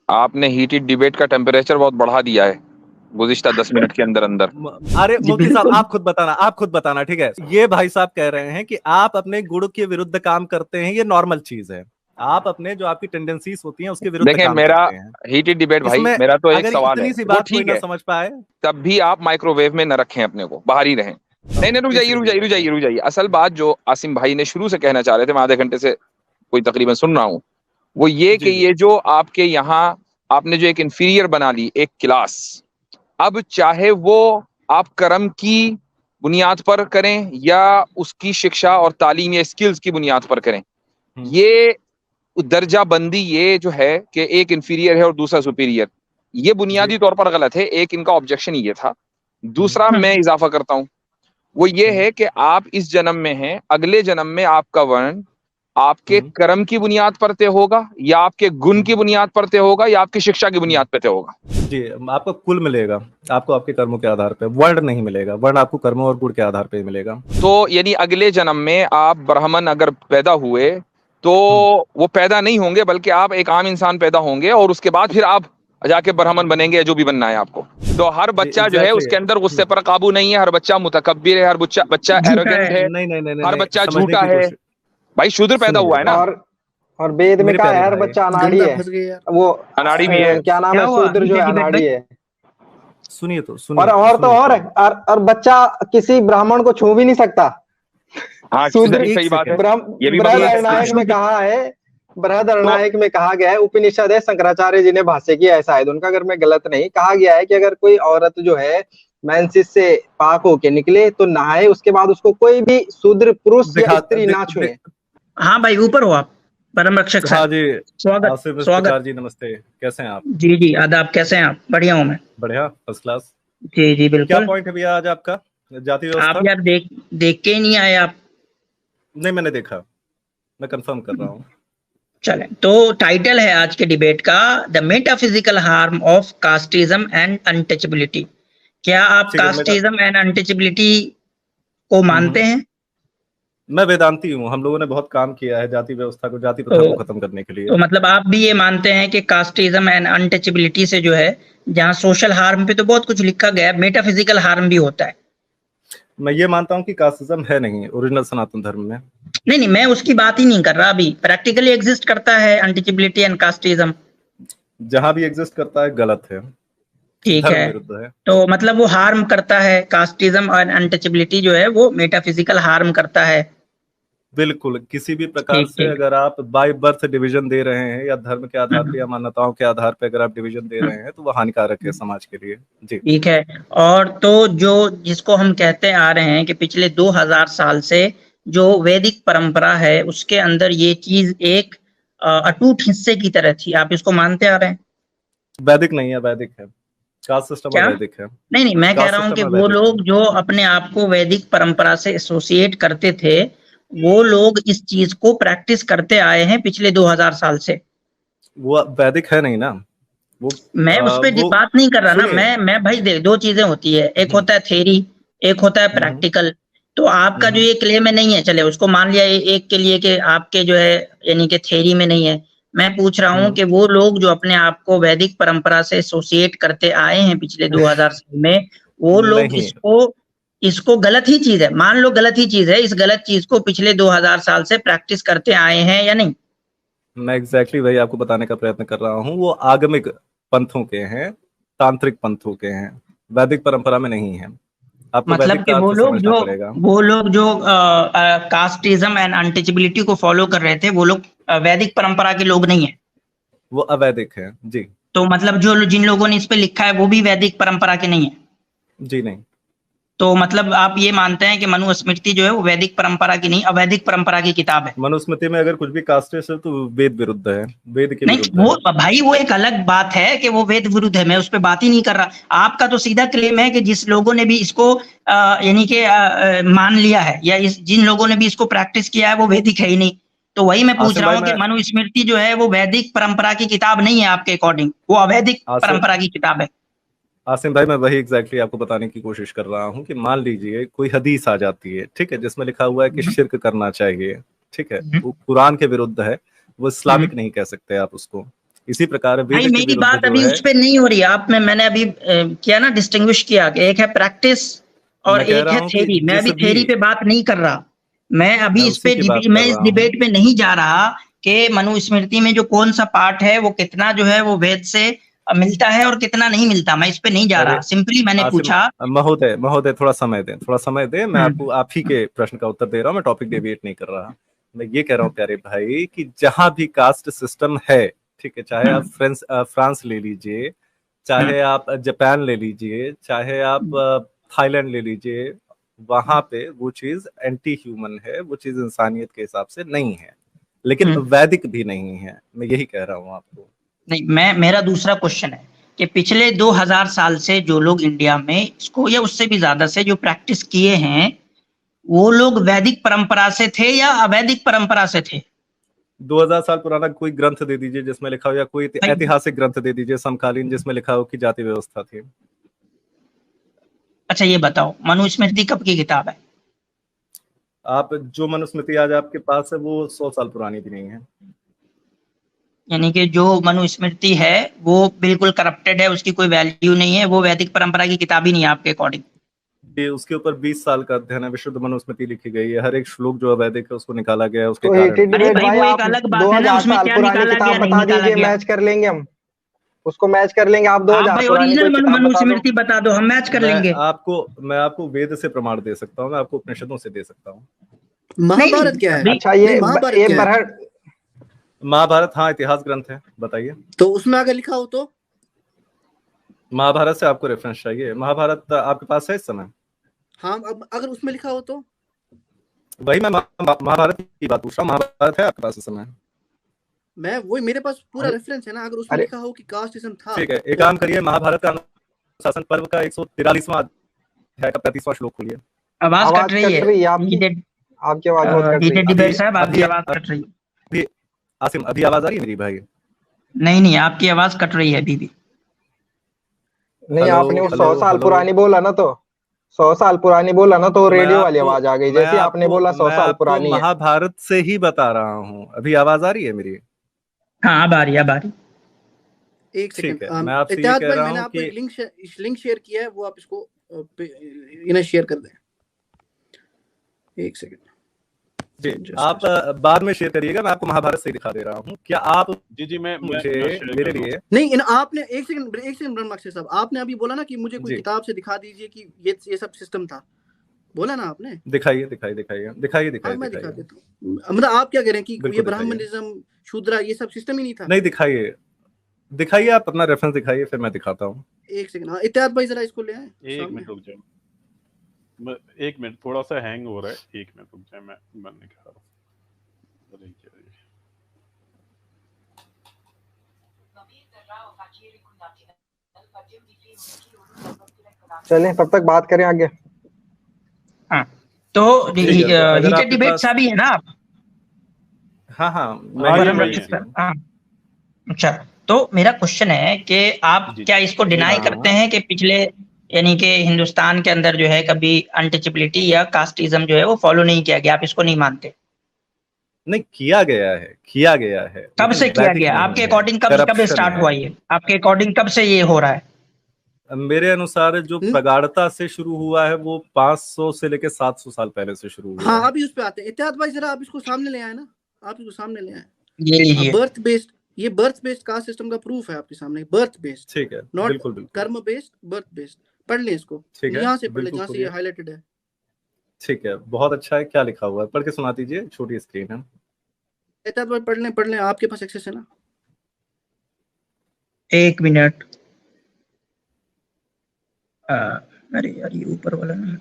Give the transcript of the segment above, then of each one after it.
आपने heated debate का temperature बहुत बढ़ा दिया है गुज़िश्ता 10 मिनट के अंदर अंदर। अरे मुफ्ती साहब आप खुद बताना, ठीक है। ये भाई साहब कह रहे हैं कि आप अपने गुण के विरुद्ध काम करते हैं, ये नॉर्मल चीज है। आप अपने जो आपकी टेंडेंसीज होती हैं उसके विरुद्ध देखें, काम मेरा करते हैं। हीटेड डिबेट भाई, इसमें मेरा तो एक अगर सवाल है, इतनी सी वो बात कोई ठीक ना है, समझ पाए, तब भी आप माइक्रोवेव में न रखें अपने को, बाहर ही रहें। नहीं नहीं, रुक जाइए रुक जाइए रुक जाइए रुक जाइए। असल बात जो आसिम भाई ने शुरू से कहना चाह रहे थे, मैं आधे घंटे से कोई तकरीबन सुन रहा हूँ, वो ये कि जी जी ये जो आपके यहाँ आपने जो एक इंफीरियर बना ली एक क्लास, अब चाहे वो आप कर्म की बुनियाद पर करें या उसकी शिक्षा और तालीम या स्किल्स की बुनियाद पर करें, ये दर्जा बंदी ये जो है कि एक इंफीरियर है और दूसरा सुपीरियर, ये बुनियादी तौर पर गलत है। एक इनका ऑब्जेक्शन ये था। दूसरा मैं इजाफा करता हूं, वो ये है कि आप इस जन्म में हैं, अगले जन्म में आपका वर्ण आपके कर्म की बुनियाद पर तय होगा या आपके गुण की बुनियाद पर तय होगा या आपकी शिक्षा की बुनियाद पर तय होगा। जी, आपको कुल मिलेगा, आपको आपके कर्मों के आधार पे, वर्ण नहीं मिलेगा। वर्ण आपको कर्मों और गुण के आधार पे मिलेगा। तो यानी अगले जन्म में आप ब्राह्मण अगर पैदा हुए तो वो पैदा नहीं होंगे, बल्कि आप एक आम इंसान पैदा होंगे और उसके बाद फिर आप जाके ब्राह्मण बनेंगे, जो भी बनना है आपको। तो हर बच्चा जो है उसके अंदर गुस्से पर काबू नहीं है, हर बच्चा मुतकब्बिर है, हर बच्चा एरोगेंट है, नहीं नहीं नहीं हर नहीं, बच्चा समझने झूठा की है। कोशिश भाई शूद्र पैदा सुनिए हुआ है ना। और वेद में मेरे कहा प्यारे है हर भाई, बच्चा अनाड़ी गंदा है। फंस गए यार। वो अनाड़ी भी है। क्या नाम क्या है, हुआ शूद्र जो है हीटेड डिबेट अनाड़ी में? है। सुनिए तो और सुनिए और तो सुनिए और तो। और बच्चा किसी ब्राह्मण को छू भी नहीं सकता। हाँ, शूद्र एक सही बात है, सेकंड, ये भी मसला है। बृहदारण्यक में कहा है, तो बृहदारण्यक में कहा गया है, उपनिषद है, शंकराचार्य जी ने भाष्य किया है शायद उनका, अगर मैं गलत नहीं, कहा गया है कि अगर कोई औरत जो है मेंसेस से पाक होके निकले तो नहाए, उसके बाद उसको कोई भी शूद्र पुरुष या स्त्री ना छुए। हाँ भाई, ऊपर हो आप, परम रक्षक हाँ सर। जी, स्वागत आसिफ स्वागत। इफ्तिकार जी, नमस्ते, कैसे हैं आप? जी जी, आदाब, कैसे हैं आप? बढ़िया हूँ मैं। बढ़िया, फर्स्ट क्लास। जी जी क्या बिल्कुल। पॉइंट है भैया आज आपका? जाति आप व्यवस्था? यार देख के ही नहीं आए आप। नहीं, मैंने देखा, मैं कंफर्म कर रहा हूँ। चलें, तो टाइटल है आज के डिबेट का, the metaphysical harm of casteism and untouchability. क्या आप ठीक है, कास्टिज्म एंड अनटचेबिलिटी को मानते हैं? मैं वेदांती हूँ। हम लोगों ने बहुत काम किया है जाति व्यवस्था को, जाति प्रथा को खत्म करने के लिए। तो मतलब आप भी ये मानते हैं कि कास्टिज्म एंड अनटचेबिलिटी से जो है, जहाँ सोशल हार्म पे तो बहुत कुछ लिखा गया है, मेटाफिजिकल हार्म भी होता है। मैं ये मानता हूँ कि कास्टिज्म है नहीं ओरिजिनल सनातन धर्म में। नहीं, मैं उसकी बात ही नहीं कर रहा। अभी प्रैक्टिकली एग्जिस्ट करता है अनटचेबिलिटी एंड कास्टिज्म। जहां भी एग्जिस्ट करता है गलत है, ठीक धर्म है, विरुद्ध है। तो मतलब वो हार्म करता है, कास्टिज्म और अनटचेबिलिटी जो है वो मेटाफिजिकल हार्म करता है। बिल्कुल, किसी भी प्रकार ठीक से ठीक। अगर आप बाय बर्थ डिवीजन दे रहे हैं या धर्म के आधार पे या मान्यताओं के आधार पे अगर आप डिवीजन दे रहे हैं तो वो हानिकारक है समाज के लिए। जी ठीक है। और तो जो जिसको हम कहते आ रहे हैं कि पिछले 2000 साल से जो वैदिक परंपरा है उसके अंदर ये चीज एक अटूट हिस्से की तरह थी, आप इसको मानते आ रहे हैं? वैदिक नहीं है, वैदिक है, कास्ट सिस्टम क्या? वैदिक है। नहीं, मैं कह कास्ट रहा हूँ कि सिस्टम वो वैदिक है। लोग जो अपने आप को वैदिक परंपरा से एसोसिएट करते थे, वो लोग इस चीज को प्रैक्टिस करते आए हैं पिछले 2000 साल से। वो वैदिक है नहीं ना वो। मैं उस पे वो बात नहीं कर रहा ना। सुनिए। मैं भाई देख, दो चीजें होती है, एक होता है थ्योरी, एक होता है प्रैक्टिकल। तो आपका जो ये क्लेम है नहीं है, चले उसको मान लिया एक के लिए कि आपके जो है यानी कि थ्योरी में नहीं है। मैं पूछ रहा हूँ कि वो लोग जो अपने आप को वैदिक परंपरा से एसोसिएट करते आए हैं पिछले 2000 साल में, वो लोग नहीं, इसको गलत ही चीज है, मान लो गलत ही चीज है, इस गलत चीज को पिछले 2000 साल से प्रैक्टिस करते आए हैं या नहीं? मैं एग्जैक्टली वही आपको बताने का प्रयत्न कर रहा हूँ। वो आगमिक पंथों के हैं, तांत्रिक पंथों के हैं, वैदिक परंपरा में नहीं है। आपको मतलब वैदिक कि का अर्थ समझना पड़ेगा। वो लोग जो कास्टिज्म एंड अनटचेबिलिटी को फॉलो कर रहे थे, वो लोग वैदिक परंपरा के लोग नहीं है। वो अवैदिक है जी। तो मतलब जो जिन लोगों ने इस पे लिखा है वो भी वैदिक परंपरा के नहीं है? जी नहीं। तो मतलब आप ये मानते हैं कि मनुस्मृति जो है वो वैदिक परंपरा की नहीं, अवैदिक परंपरा की किताब है? मनुस्मृति में अगर कुछ भी कास्टेड है तो वेद विरुद्ध है, वेद के नहीं, विरुद्ध वो है। भाई वो एक अलग बात है कि वो वेद विरुद्ध है, मैं उस पर बात ही नहीं कर रहा। आपका तो सीधा क्लेम है कि जिस लोगों ने भी इसको यानी कि मान लिया है या जिन लोगों ने भी इसको प्रैक्टिस किया है वो वैदिक है ही नहीं। तो वही मैं पूछ आसिम रहा भाई, हूँ कि मैं मनुस्मृति जो है वो वैदिक परंपरा की किताब नहीं है आपके अकॉर्डिंग, वो अवैदिक आसिम परंपरा की किताब है। आसिम भाई, मैं वही एग्जैक्टली आपको बताने की कोशिश कर रहा हूँ कि मान लीजिए कोई हदीस आ जाती है, ठीक है, जिसमें लिखा हुआ है कि शिर्क करना चाहिए, ठीक है, वो कुरान के विरुद्ध है, वो इस्लामिक नहीं कह सकते आप उसको। इसी प्रकार भाई वेद के मेरी विरुद्ध बात जो अभी है, उस पे नहीं हो रही है। आप में मैंने अभी किया ना, डिस्टिंग्विश किया कि एक है प्रैक्टिस और मैं कह एक रहा है हूं कि थ्योरी। मैं जिस अभी भी, थ्योरी पे बात नहीं कर रहा, मैं अभी इस उसी पे की बात मैं कर इस रहा हूं। डिबेट में नहीं जा रहा कि मनुस्मृति में जो कौन सा पार्ट है वो कितना जो है वो वेद से मिलता है और कितना नहीं मिलता। मैं इस पे नहीं जा अरे रहा, सिंपली मैंने आसिम पूछा। महोदय, महोदय थोड़ा समय दें, थोड़ा समय दें। मैं हम्म, आपको आप ही के प्रश्न का उत्तर दे रहा हूं, मैं टॉपिक डेविएट नहीं कर रहा। मैं ये कह रहा हूं प्यारे भाई कि जहां भी कास्ट सिस्टम है, ठीक है, चाहे आप फ्रांस ले लीजिए, चाहे आप जापान ले लीजिए, चाहे आप थाईलैंड ले लीजिए, वहां पे वो चीज एंटी ह्यूमन है, वो चीज इंसानियत के हिसाब से नहीं है, लेकिन वैदिक भी नहीं है। मैं यही कह रहा हूं आपको। नहीं, मेरा दूसरा क्वेश्चन है कि पिछले 2000 साल से जो लोग इंडिया में इसको या उससे भी ज्यादा से जो प्रैक्टिस किए हैं, वो लोग वैदिक परंपरा से थे या अवैदिक परंपरा से थे? 2000 साल पुराना कोई ग्रंथ दे दीजिए जिसमें लिखा हो, या कोई भाई ऐतिहासिक ग्रंथ दे दीजिए समकालीन जिसमें लिखा हो कि जाति व्यवस्था थी। अच्छा ये बताओ, मनुस्मृति कब की किताब है? आप जो मनुस्मृति आज आपके पास है वो 100 साल पुरानी भी नहीं है। यानी कि जो मनुस्मृति है वो बिल्कुल करप्टेड है, उसकी कोई वैल्यू नहीं है, वो वैदिक परंपरा की किताब ही नहीं है आपके अकॉर्डिंग? ये उसके ऊपर 20 साल का अध्ययन है, विशुद्ध मनुस्मृति लिखी गई है, हर एक श्लोक जो अवैधिक है उसको निकाला गया है उसके तो कारण। हीटेड अरे डिबेट भाई भाई, वो आप एक अलग बात है ना, 2000 उसमें साल क्या पुरानी निकाला किताब गया नहीं बता निकाला दीजिए, गया। मैच कर लेंगे हम, उसको मैच कर लेंगे। आप आप 2000 भाई पुरानी कोई ओरिजिनल किताब बता दो। मनुस्मृति बता दो, हम मैच कर लेंगे। मैं आपको वेद से प्रमाण दे सकता हूँ, मैं आपको उपनिषदों से दे सकता हूँ। महाभारत क्या है? अच्छा ये महाभारत ये क्या है? बरहट महाभारत, हाँ, इतिहास ग्रंथ है, बताइए। तो उसमें अगर लिखा हो तो महाभारत से आपको रेफरेंस चाहिए? महाभारत आपके पास है इस समय? हाँ, अब अगर उसमें लिखा हो तो वही मैं महाभारत की बात पूछ रहा हूँ, महाभारत है आपके पास इस समय? मैं वही, मेरे पास पूरा रेफरेंस है ना, अगर उसमें लिखा हो कि कास्टिज्म था। ठीक है, एक काम करिए, महाभारत का अनुशासन पर्व का 143वां अध्याय का 35वां श्लोक खोलिए। आवाज कट रही है आपकी आवाज बहुत कट रही है। डिबेट साहब, आपकी आवाज कट रही है। आसिम, अभी आवाज आ रही है मेरी भाई? नहीं, आपकी आवाज कट रही है अभी भी। नहीं, आपने वो 100 साल पुरानी बोला ना, तो 100 साल पुरानी बोला ना, तो रेडियो वाली आवाज आ गई, जैसे आपने बोला 100 साल पुरानी है। महाभारत से ही बता रहा हूँ, अभी आवाज आ रही है मेरी? हाँ, अब आ रही है। एक सेकंड, मैं आपसे ये कह रहा मैंने हूँ आपको कि लिंक शेयर किया है, वो आप इसको इन्हें शेयर कर दें। एक सेकंड जी, आप बाद में शेयर करिएगा, मैं आपको महाभारत से दिखा दे रहा हूँ। क्या आप जी मैं मुझे मेरे लिए नहीं, आपने एक सेकंड ब्रह्माक्षर साहब, आपने अभी बोला ना कि मुझे कोई किताब से दिखा दीजिए कि ये सब सिस्टम था, बोला ना आपने? दिखाइए। मैं दिखा देता हूँ। मतलब आप क्या कह रहे हैं कि ये ब्राह्मणिज्म, शूद्रा, ये सब सिस्टम ही नहीं था? नहीं, दिखाइए, आप अपना रेफरेंस दिखाइए, फिर मैं दिखाता हूँ। एक सेकंड, हाँ, इत्याद भाई जरा इसको ले आए। एक मिनट रुक जाओ, एक मिनट, थोड़ा सा हैंग हो रहा है, एक मिनट रुक जाए, मैं निकाल रहा हूँ। चलें, तब तक बात करें आगे। हाँ, तो हीटेड डिबेट सा भी है ना आप? हाँ। अच्छा, तो मेरा क्वेश्चन है कि आप क्या इसको डिनाई करते हैं कि पिछले, यानी कि हिंदुस्तान के अंदर जो है कभी अनटचेबिलिटी या कास्टिज्म जो है वो फॉलो नहीं किया गया, आप इसको नहीं मानते? नहीं, किया गया है। कब से किया गया आपके अकॉर्डिंग? कब स्टार्ट हुआ ये आपके अकॉर्डिंग? कब से ये हो रहा है? मेरे अनुसार जो प्रगाढ़ता से शुरू हुआ है वो 500 से लेकर 700 साल पहले से शुरू हुआ। हाँ, अभी उस पे आते हैं। इत्याद भाई जरा आप इसको सामने ले आए ना, आप इसको सामने ले आए। ये लीजिए, बर्थ बेस्ड कास्ट सिस्टम का प्रूफ है आपके सामने, बर्थ बेस्ड, ठीक है, नॉट बिल्कुल कर्म बेस्ड, बर्थ बेस्ड। पढ़ लें इसको, यहाँ से पढ़ लें जहाँ से ये हाईलाइटेड है। ठीक है, बहुत अच्छा है। क्या लिखा हुआ है पढ़ के सुना दीजिए, छोटी स्क्रीन है। इत्याद भाई पढ़ लें, आपके पास एक्सेस है ना? एक मिनट, अरे यार ये ऊपर वाला ना,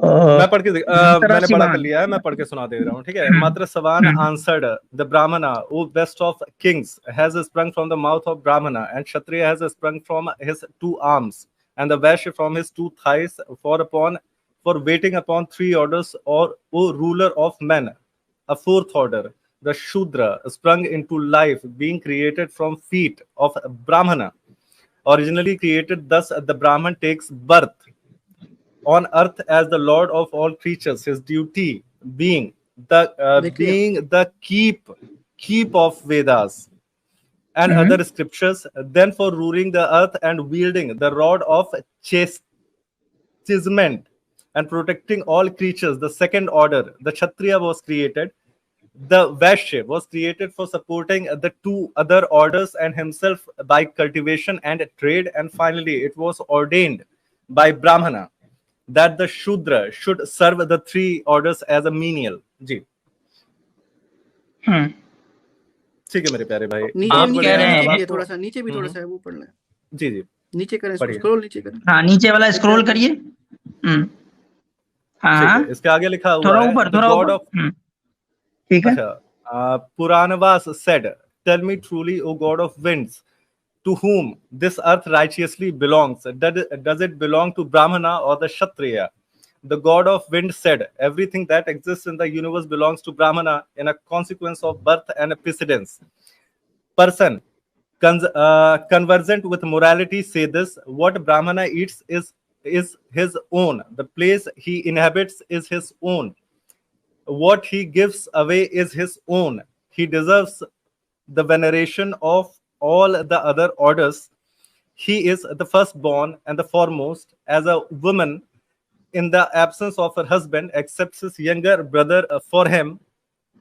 मैं पढ़ के मैंने पढ़ा कर लिया है, मैं पढ़ के सुना दे रहा हूँ, ठीक है। मात्र सवान answered the Brahmana, O best of kings, has sprung from the mouth of Brahmana, and Kshatriya has sprung from his 2 arms, and the Vaishya from his 2 thighs, for waiting upon 3 orders, or O ruler of men, a 4th order, the Shudra, sprung into life, being created from feet of Brahmana, originally created. Thus the Brahman takes birth on earth as the lord of all creatures, his duty being the keep of Vedas and other scriptures, then for ruling the earth and wielding the rod of chastisement and protecting all creatures, the second order, the Kshatriya, was created. The Vaishya was created for supporting the two other orders and himself by cultivation and trade. And finally, it was ordained by Brahmana that the Shudra should serve the three orders as a menial. जी ठीक है मेरे प्यारे भाई, नीचे थोड़ा सा नीचे भी थोड़ा सा वो पढ़ना है। जी जी नीचे करें, स्क्रॉल नीचे करें। हाँ, नीचे वाला स्क्रॉल करिए। हाँ, इसके आगे लिखा हुआ थोड़ा है ऊपर, थोड़ा ऊपर। ठीक है। Puranavas said, "Tell me truly, O God of winds, to whom this earth righteously belongs. Does it belong to Brahmana or the Kshatriya?" The God of wind said, "Everything that exists in the universe belongs to Brahmana in a consequence of birth and precedence. Person conversant with morality say this: what Brahmana eats is his own. The place he inhabits is his own. What he gives away is his own. He deserves the veneration of all the other orders. He is the firstborn and the foremost. As a woman, in the absence of her husband, accepts his younger brother for him,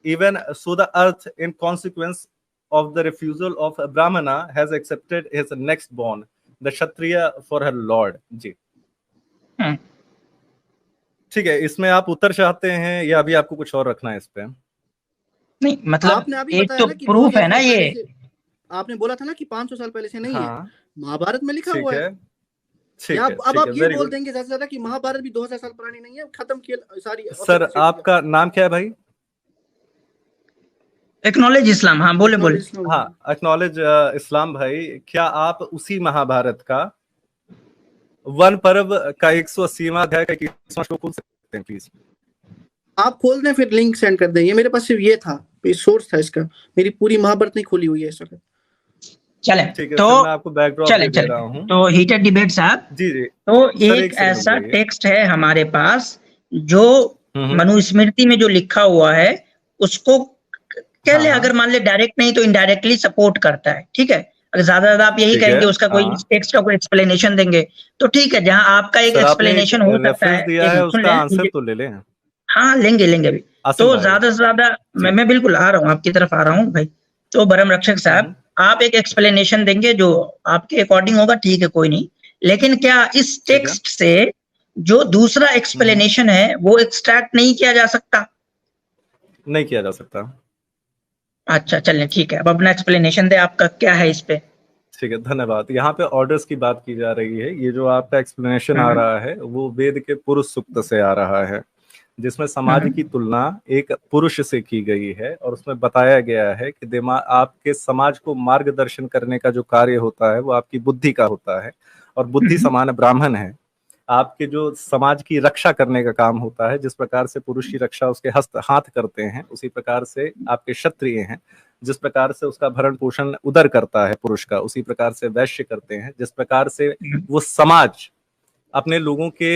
even so the earth, in consequence of the refusal of Brahmana, has accepted his next born, the Kshatriya, for her lord." जी ठीक है, इसमें आप उत्तर चाहते हैं या अभी आपको कुछ और रखना है इस पे? नहीं, मतलब एक तो प्रूफ है ना, ये आपने बोला था ना कि 500 साल पहले से नहीं है, महाभारत में लिखा हुआ है। अब आप ये बोल देंगे ज्यादा से ज्यादा कि महाभारत भी 2000 साल पुरानी नहीं है, खत्म किया सारी। सर आपका नाम क्या है भाई? एक्नॉलेज इस्लाम। हाँ बोले। हाँ, एक्नॉलेज इस्लाम भाई, क्या आप उसी महाभारत का वन पर्व का 180वां अध्याय का 21वां श्लोक खोल सकते हैं प्लीज? आप खोल दें, फिर लिंक सेंड कर दें। ये मेरे पास सिर्फ ये था, सोर्स था इसका, मेरी पूरी महाभारत नहीं खोली हुई है इस वक्त। चले तो मैं आपको बैकड्रॉप दे रहा हूं। तो हीटेड डिबेट साहब, जी तो एक ऐसा टेक्स्ट है हमारे पास जो मनुस्मृति में जो लिखा हुआ है उसको कह ले, अगर मान ले डायरेक्ट नहीं तो इनडायरेक्टली सपोर्ट करता है। ठीक है, अगर ज्यादा आप यही कहेंगे उसका कोई टेक्स्ट का कोई एक्सप्लेनेशन देंगे तो ठीक है, जहां आपका एक एक्सप्लेनेशन हो सकता है उसका आंसर तो ले लें। हाँ लेंगे अभी। तो ज्यादा से ज्यादा मैं बिल्कुल आ रहा हूँ, आपकी तरफ आ रहा हूँ भाई। तो भरम रक्षक साहब, आप एक एक्सप्लेनेशन देंगे जो आपके अकॉर्डिंग होगा, ठीक है कोई नहीं, लेकिन क्या इस टेक्स्ट से जो दूसरा एक्सप्लेनेशन है वो एक्सट्रैक्ट नहीं किया जा सकता? नहीं किया जा सकता। अच्छा चलें, ठीक है, अब अपना एक्सप्लेनेशन दे, आपका क्या है इस पे? ठीक है, धन्यवाद। यहाँ पे ऑर्डर्स की बात की जा रही है। ये जो आपका एक्सप्लेनेशन आ रहा है वो वेद के पुरुष सूक्त से आ रहा है, जिसमें समाज की तुलना एक पुरुष से की गई है और उसमें बताया गया है कि आपके समाज को मार्गदर्शन करने का जो कार्य होता है वो आपकी बुद्धि का होता है, और बुद्धि समान ब्राह्मण है। आपके जो समाज की रक्षा करने का काम होता है, जिस प्रकार से पुरुष की रक्षा उसके हाथ करते हैं, उसी प्रकार से आपके क्षत्रिय हैं। जिस प्रकार से उसका भरण पोषण उदर करता है पुरुष का, उसी प्रकार से वैश्य करते हैं। जिस प्रकार से वो समाज अपने लोगों के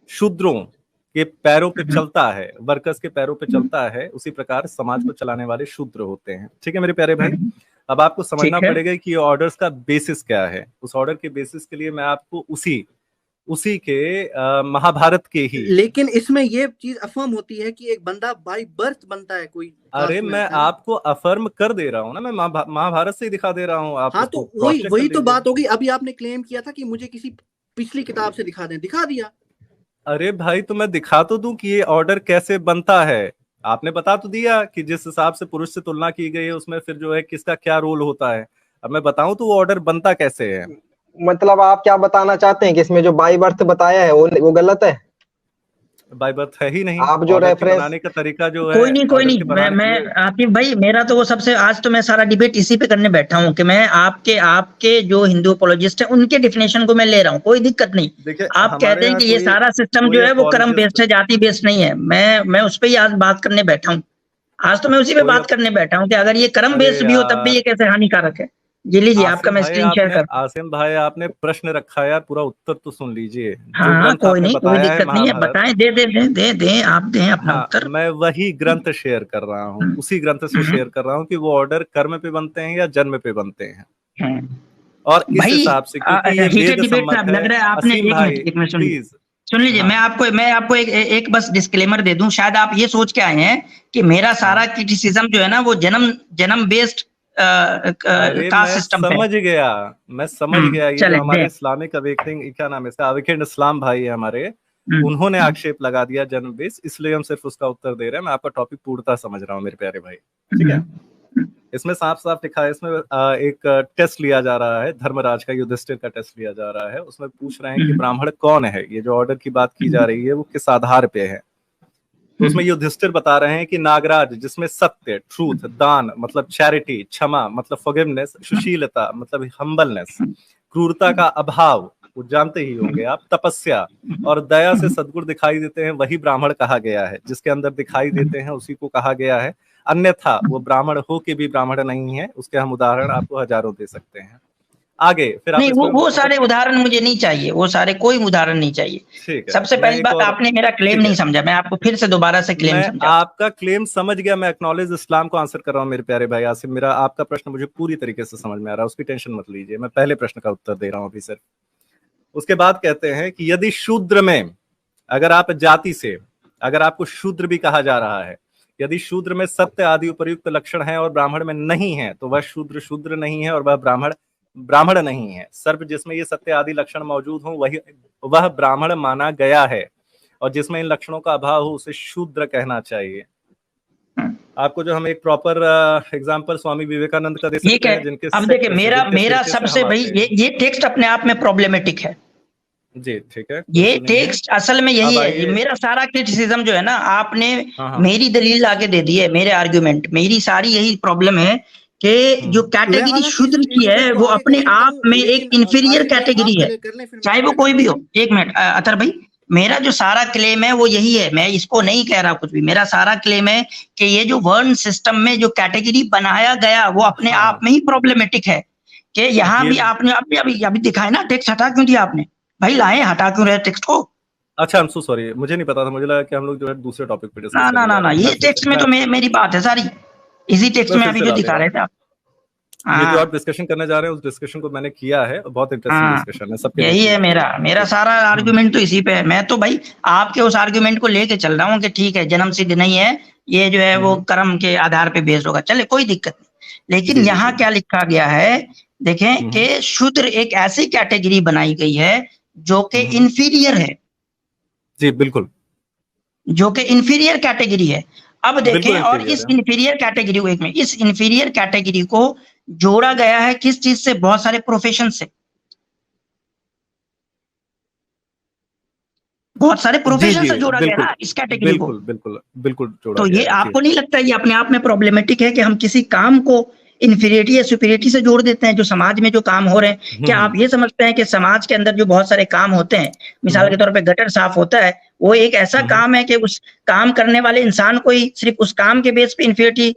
शूद्रों के पैरों पे चलता है, वर्कर्स के पैरों पे चलता है, उसी प्रकार समाज को चलाने वाले शूद्र होते हैं। ठीक है मेरे प्यारे भाई, अब आपको समझना पड़ेगा कि ऑर्डर्स का बेसिस क्या है। उस ऑर्डर के बेसिस के लिए मैं आपको उसी के महाभारत के ही, लेकिन इसमें ये चीज अफर्म होती है कि एक बंदा बाय बर्थ बनता है कोई। अरे मैं आपको अफर्म कर दे रहा हूँ ना, मैं महाभारत से ही दिखा दे रहा हूँ। आप हाँ तो वही तो बात होगी। अभी आपने क्लेम किया था कि मुझे किसी पिछली किताब से दिखा दें, दिखा दिया। अरे भाई तो मैं दिखा तो दूं कि ये ऑर्डर कैसे बनता है। आपने बता तो दिया कि जिस हिसाब से पुरुष से तुलना की गई है उसमें फिर जो है किसका क्या रोल होता है। अब मैं बताऊं तो वो ऑर्डर बनता कैसे है। मतलब आप क्या बताना चाहते हैं कि इसमें जो बाय बर्थ बताया है वो गलत है? बाय बर्थ है ही नहीं। आप जो रेफरेंस बनाने का तरीका जो है, कोई नहीं मैं आतिफ भाई, मेरा तो वो सबसे, आज तो मैं सारा डिबेट इसी पे करने बैठा हूँ कि मैं आपके जो हिंदू अपोलॉजिस्ट है उनके डिफिनेशन को मैं ले रहा हूँ, कोई दिक्कत नहीं। आप कहते हैं कि ये सारा सिस्टम जो है वो कर्म बेस्ड है, जाति बेस्ड नहीं है। मैं उस पर ही आज बात करने बैठा हूँ। आज तो मैं उसी पे बात करने बैठा हूँ कि अगर ये कर्म बेस्ड भी हो तब भी ये कैसे हानिकारक है। जी लीजिए, आपका मैं स्क्रीन शेयर कर। आसिम भाई आपने प्रश्न रखा है यार, पूरा उत्तर तो सुन लीजिए। जो हाँ ग्रंथ कोई आपने नहीं, कोई बताया है दिक्कत नहीं है, महाभारत, बताएं, दे दे दे दे दे आप दें अपना हाँ उत्तर। मैं वही ग्रंथ शेयर कर रहा हूँ, उसी ग्रंथ से शेयर कर रहा हूँ कि वो ऑर्डर कर्म पे बनते हैं या जन्म पे बनते हैं। और इस भाई हिसाब से क्योंकि ये हीटेड वेद डिबेट सम्मत साहब, है। लग रहा है आपने, असीम भाई एक मिनट सुनिए, प्लीज। सुन लीजिए। हाँ मैं आपको एक बस डिस्क्लेमर दे दूं। शायद आप ये सोच के आए हैं कि मेरा सारा क्रिटिसिज्म जो है ना वो जन्म बेस्ड अरे कास्ट मैं सिस्टम पे समझ है। गया, मैं समझ गया। ये जो चले हमारे दे। इस्लामिक अवेकनिंग, क्या नाम है इसका, अवेकेंड इस्लाम भाई है हमारे, उन्होंने आक्षेप लगा दिया जन्म बेस, इसलिए हम सिर्फ उसका उत्तर दे रहे हैं। मैं आपका टॉपिक पूर्णतः समझ रहा हूँ मेरे प्यारे भाई, ठीक है। इसमें साफ साफ लिखा है, इसमें एक टेस्ट लिया जा रहा है धर्मराज का, युधिष्ठिर का टेस्ट लिया जा रहा है। उसमें पूछ रहे हैं कि ब्राह्मण कौन है, ये जो ऑर्डर की बात की जा रही है वो किस आधार पे है। तो उसमें युधिष्ठिर बता रहे हैं कि नागराज, जिसमें सत्य, ट्रूथ, दान मतलब चैरिटी, क्षमा मतलब फॉरगिवनेस, सुशीलता मतलब हम्बलनेस, क्रूरता का अभाव, वो जानते ही होंगे आप, तपस्या और दया से सद्गुण दिखाई देते हैं, वही ब्राह्मण कहा गया है। जिसके अंदर दिखाई देते हैं उसी को कहा गया है, अन्यथा वो ब्राह्मण हो के भी ब्राह्मण नहीं है। उसके हम उदाहरण आपको हजारों दे सकते हैं। आगे फिर आप नहीं, वो सारे उदाहरण मुझे नहीं चाहिए, वो सारे कोई उदाहरण नहीं चाहिए। ठीक है, सबसे पहली बात, आपने मेरा क्लेम नहीं समझा। मैं आपको फिर से दोबारा से क्लेम मैं समझा। आपका क्लेम समझ गया, मैं एक्नॉलेज इस्लाम को आंसर कर रहा हूँ मेरे प्यारे भाई आसिम। मेरा आपका प्रश्न मुझे पूरी तरीके से समझ में आ रहा है, उसकी टेंशन मत लीजिए। मैं पहले प्रश्न का उत्तर दे रहा हूँ अभी सिर्फ। उसके बाद कहते हैं कि यदि शूद्र में, अगर आप जाति से, अगर आपको शूद्र भी कहा जा रहा है, यदि शूद्र में सत्य आदि उपयुक्त लक्षण है और ब्राह्मण में नहीं है, तो वह शूद्र नहीं है और वह ब्राह्मण नहीं है। सर्व जिसमें ये सत्य आदि लक्षण मौजूद हो वह ब्राह्मण माना गया है, और जिसमें इन लक्षणों का अभाव हो उसे शूद्र कहना चाहिए। आपको जो हम एक प्रॉपर एग्जांपल स्वामी विवेकानंद का दे सकते हैं, जिनके अब देखिए, मेरा सबसे भाई ये टेक्स्ट अपने आप में प्रॉब्लमेटिक है जी, ठीक है। ये टेक्स्ट असल में यही है। मेरा सारा क्रिटिसिज्म जो है ना, आपने मेरी दलील आगे दे दी है, मेरे आर्गुमेंट, मेरी सारी यही प्रॉब्लम है कि जो कैटेगरी शूद्र की है वो अपने आप में एक इंफीरियर कैटेगरी है, चाहे वो कोई भी हो। एक मिनट अतर भाई, मेरा जो सारा क्लेम है वो यही है, मैं इसको नहीं कह रहा कुछ भी। मेरा सारा क्लेम है कि ये जो वर्ण सिस्टम में जो कैटेगरी बनाया गया वो अपने आप में ही प्रॉब्लमेटिक है। कि यहाँ भी आपने अभी दिखाया ना, टेक्स्ट हटा क्यों दिया आपने भाई? लाए, हटा क्यों रहे टेक्स्ट को? अच्छा, आई एम सो सॉरी, मुझे नहीं पता था, मुझे लगा कि हम लोग जो है दूसरे टॉपिक पे डिस्कस ना ना ना, ये टेक्स्ट में तो मेरी बात है सारी, इसी टेक्स्ट में अभी जो दिखा रहे थे आप। ये जो आप डिस्कशन करने जा रहे हैं उस डिस्कशन को मैंने किया है, बहुत इंटरेस्टिंग डिस्कशन है सबके। यही है मेरा सारा आर्गुमेंट तो इसी पे है। मैं तो भाई आपके उस आर्गुमेंट को लेके चल रहा हूँ कि ठीक है, जन्म सिद्ध नहीं है, ये जो है वो कर्म के आधार पे बेस्ड होगा, चले कोई दिक्कत नहीं। लेकिन यहाँ क्या लिखा गया है, देखें कि शूद्र एक ऐसी कैटेगरी बनाई गई है जो कि इंफीरियर है। जी बिल्कुल, जो कि इंफीरियर कैटेगरी है। अब देखें, और इस इंफीरियर कैटेगरी को, इस इंफीरियर कैटेगरी को जोड़ा गया है किस चीज से? बहुत सारे प्रोफेशन से, बहुत सारे प्रोफेशन से जोड़ा गया ना इस कैटेगरी को। बिल्कुल जोड़ा तो ये आपको नहीं लगता ये अपने आप में प्रॉब्लमेटिक है कि हम किसी काम को इंफीरियरिटी या सुपीरियरिटी से जोड़ देते हैं? जो समाज में जो काम हो रहे हैं, क्या आप ये समझते हैं कि समाज के अंदर जो बहुत सारे काम होते हैं, मिसाल के तौर पे गटर साफ होता है, वो एक ऐसा काम है कि उस काम करने वाले इंसान को ही सिर्फ उस काम के बेस पे इंफीरियरिटी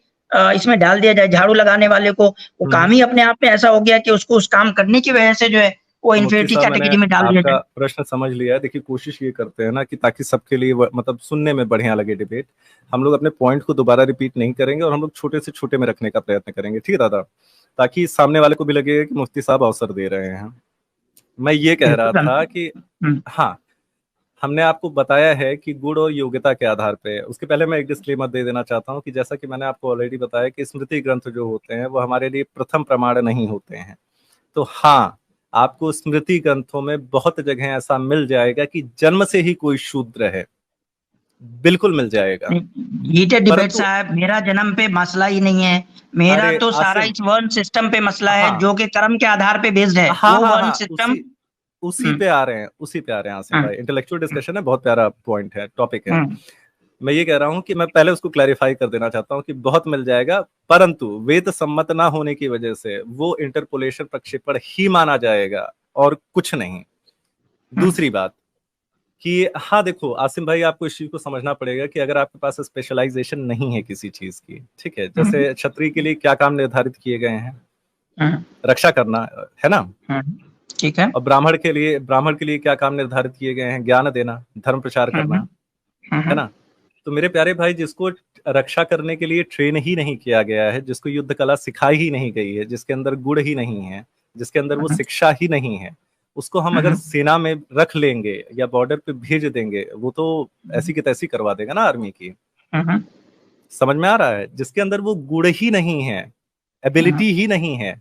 इसमें डाल दिया जाए? झाड़ू लगाने वाले को वो काम ही अपने आप में ऐसा हो गया कि उसको उस काम करने की वजह से जो है वो इंफीरियरिटी कैटेगरी में डाल दिया जाए। प्रश्न समझ लिया है। देखिए, कोशिश ये करते हैं ना कि ताकि सबके लिए मतलब सुनने में बढ़िया लगे डिबेट, हम लोग अपने पॉइंट को दोबारा रिपीट नहीं करेंगे और हम लोग छोटे से छोटे में रखने का प्रयत्न करेंगे, ठीक है दादा, ताकि सामने वाले को भी लगे कि मुफ्ती साहब अवसर दे रहे हैं। मैं ये कह रहा था कि हाँ, हमने आपको बताया है कि गुण और योग्यता के आधार पे। उसके पहले मैं एक डिस्क्लेमर दे देना चाहता हूँ कि जैसा कि मैंने आपको ऑलरेडी बताया कि स्मृति ग्रंथ जो होते हैं वो हमारे लिए प्रथम प्रमाण नहीं होते हैं। तो हाँ, आपको स्मृति ग्रंथों में बहुत जगह ऐसा मिल जाएगा कि जन्म से ही कोई शूद्र है, बिल्कुल मिल जाएगा। डिबेट साहब, मेरा जन्म पे मसला ही नहीं है, मेरा तो सारा इस वर्ण सिस्टम पे मसला है जो कि कर्म के आधार पे बेस्ड है। वो वर्ण सिस्टम उसी पे आ रहे हैं आसिम भाई। इंटेलेक्चुअल डिस्कशन है, बहुत प्यारा पॉइंट है, टॉपिक है। मैं ये कह रहा हूं कि मैं पहले उसको क्लैरिफाई कर देना चाहता हूं कि बहुत मिल जाएगा, परंतु वेद सम्मत ना होने की वजह से वो इंटरपोलेशन प्रक्षेपण ही माना जाएगा और कुछ नहीं। दूसरी बात कि हाँ देखो आसिम भाई, आपको इस चीज को समझना पड़ेगा कि अगर आपके पास स्पेशलाइजेशन नहीं है किसी चीज की, ठीक है, जैसे क्षत्रिय के लिए क्या काम निर्धारित किए गए हैं, रक्षा करना, है ना? ठीक है। और ब्राह्मण के लिए क्या काम निर्धारित किए गए हैं? ज्ञान देना, धर्म प्रचार करना, है ना? तो मेरे प्यारे भाई, जिसको रक्षा करने के लिए ट्रेन ही नहीं किया गया है, जिसको युद्ध कला सिखाई ही नहीं गई है, जिसके अंदर गुण ही नहीं है, जिसके अंदर वो शिक्षा ही नहीं है, उसको हम अगर सेना में रख लेंगे या बॉर्डर पे भेज देंगे, वो तो ऐसी की तैसी करवा देगा ना आर्मी की। समझ में आ रहा है? जिसके अंदर वो गुण ही नहीं है, एबिलिटी ही नहीं है,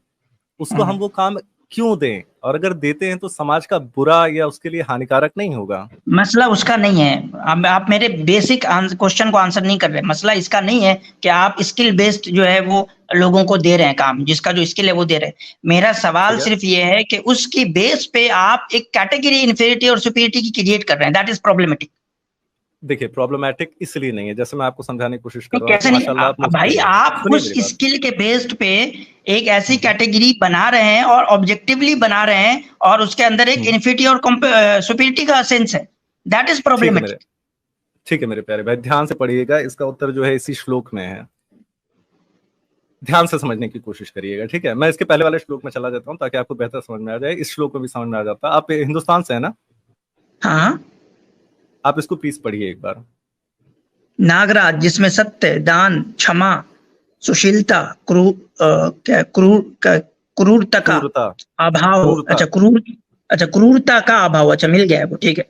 उसको हम वो काम क्यों दें? और अगर देते हैं तो समाज का बुरा या उसके लिए हानिकारक नहीं होगा? मसला उसका नहीं है। आप मेरे बेसिक क्वेश्चन को आंसर नहीं कर रहे। मसला इसका नहीं है कि आप स्किल बेस्ड जो है वो लोगों को दे रहे हैं काम, जिसका जो स्किल है वो दे रहे हैं। मेरा सवाल सिर्फ ये है कि उसकी बेस पे आप एक कैटेगरी इन्फीरियरिटी और सुपीरियरिटी की क्रिएट कर रहे हैं। That is problematic. देखिए, प्रॉब्लमेटिक इसलिए नहीं है, जैसे मैं आपको समझाने की कोशिश कर रहा हूं। कैसे नहीं भाई, आप उस स्किल के बेस्ड पे एक ऐसी कैटेगरी बना रहे हैं और ऑब्जेक्टिवली बना रहे हैं, और उसके अंदर एक इन्फीरियरिटी और सुपीरियरिटी का सेंस है। That is problematic. ठीक है मेरे प्यारे भाई, ध्यान से पढ़िएगा, इसका उत्तर जो है इसी श्लोक में है। ध्यान से समझने की कोशिश करिएगा, ठीक है? मैं इसके पहले वाले श्लोक में चला जाता हूँ ताकि आपको बेहतर समझ में आ जाए। इस श्लोक में भी समझ में आ जाता है। आप हिंदुस्तान से है ना? हाँ। आप इसको प्लीज पढ़िए एक बार। नागराज, जिसमें सत्य, दान, क्षमा, सुशीलता, क्रूरता का अभाव, क्रूरता का अभाव, अच्छा मिल गया है वो, ठीक है।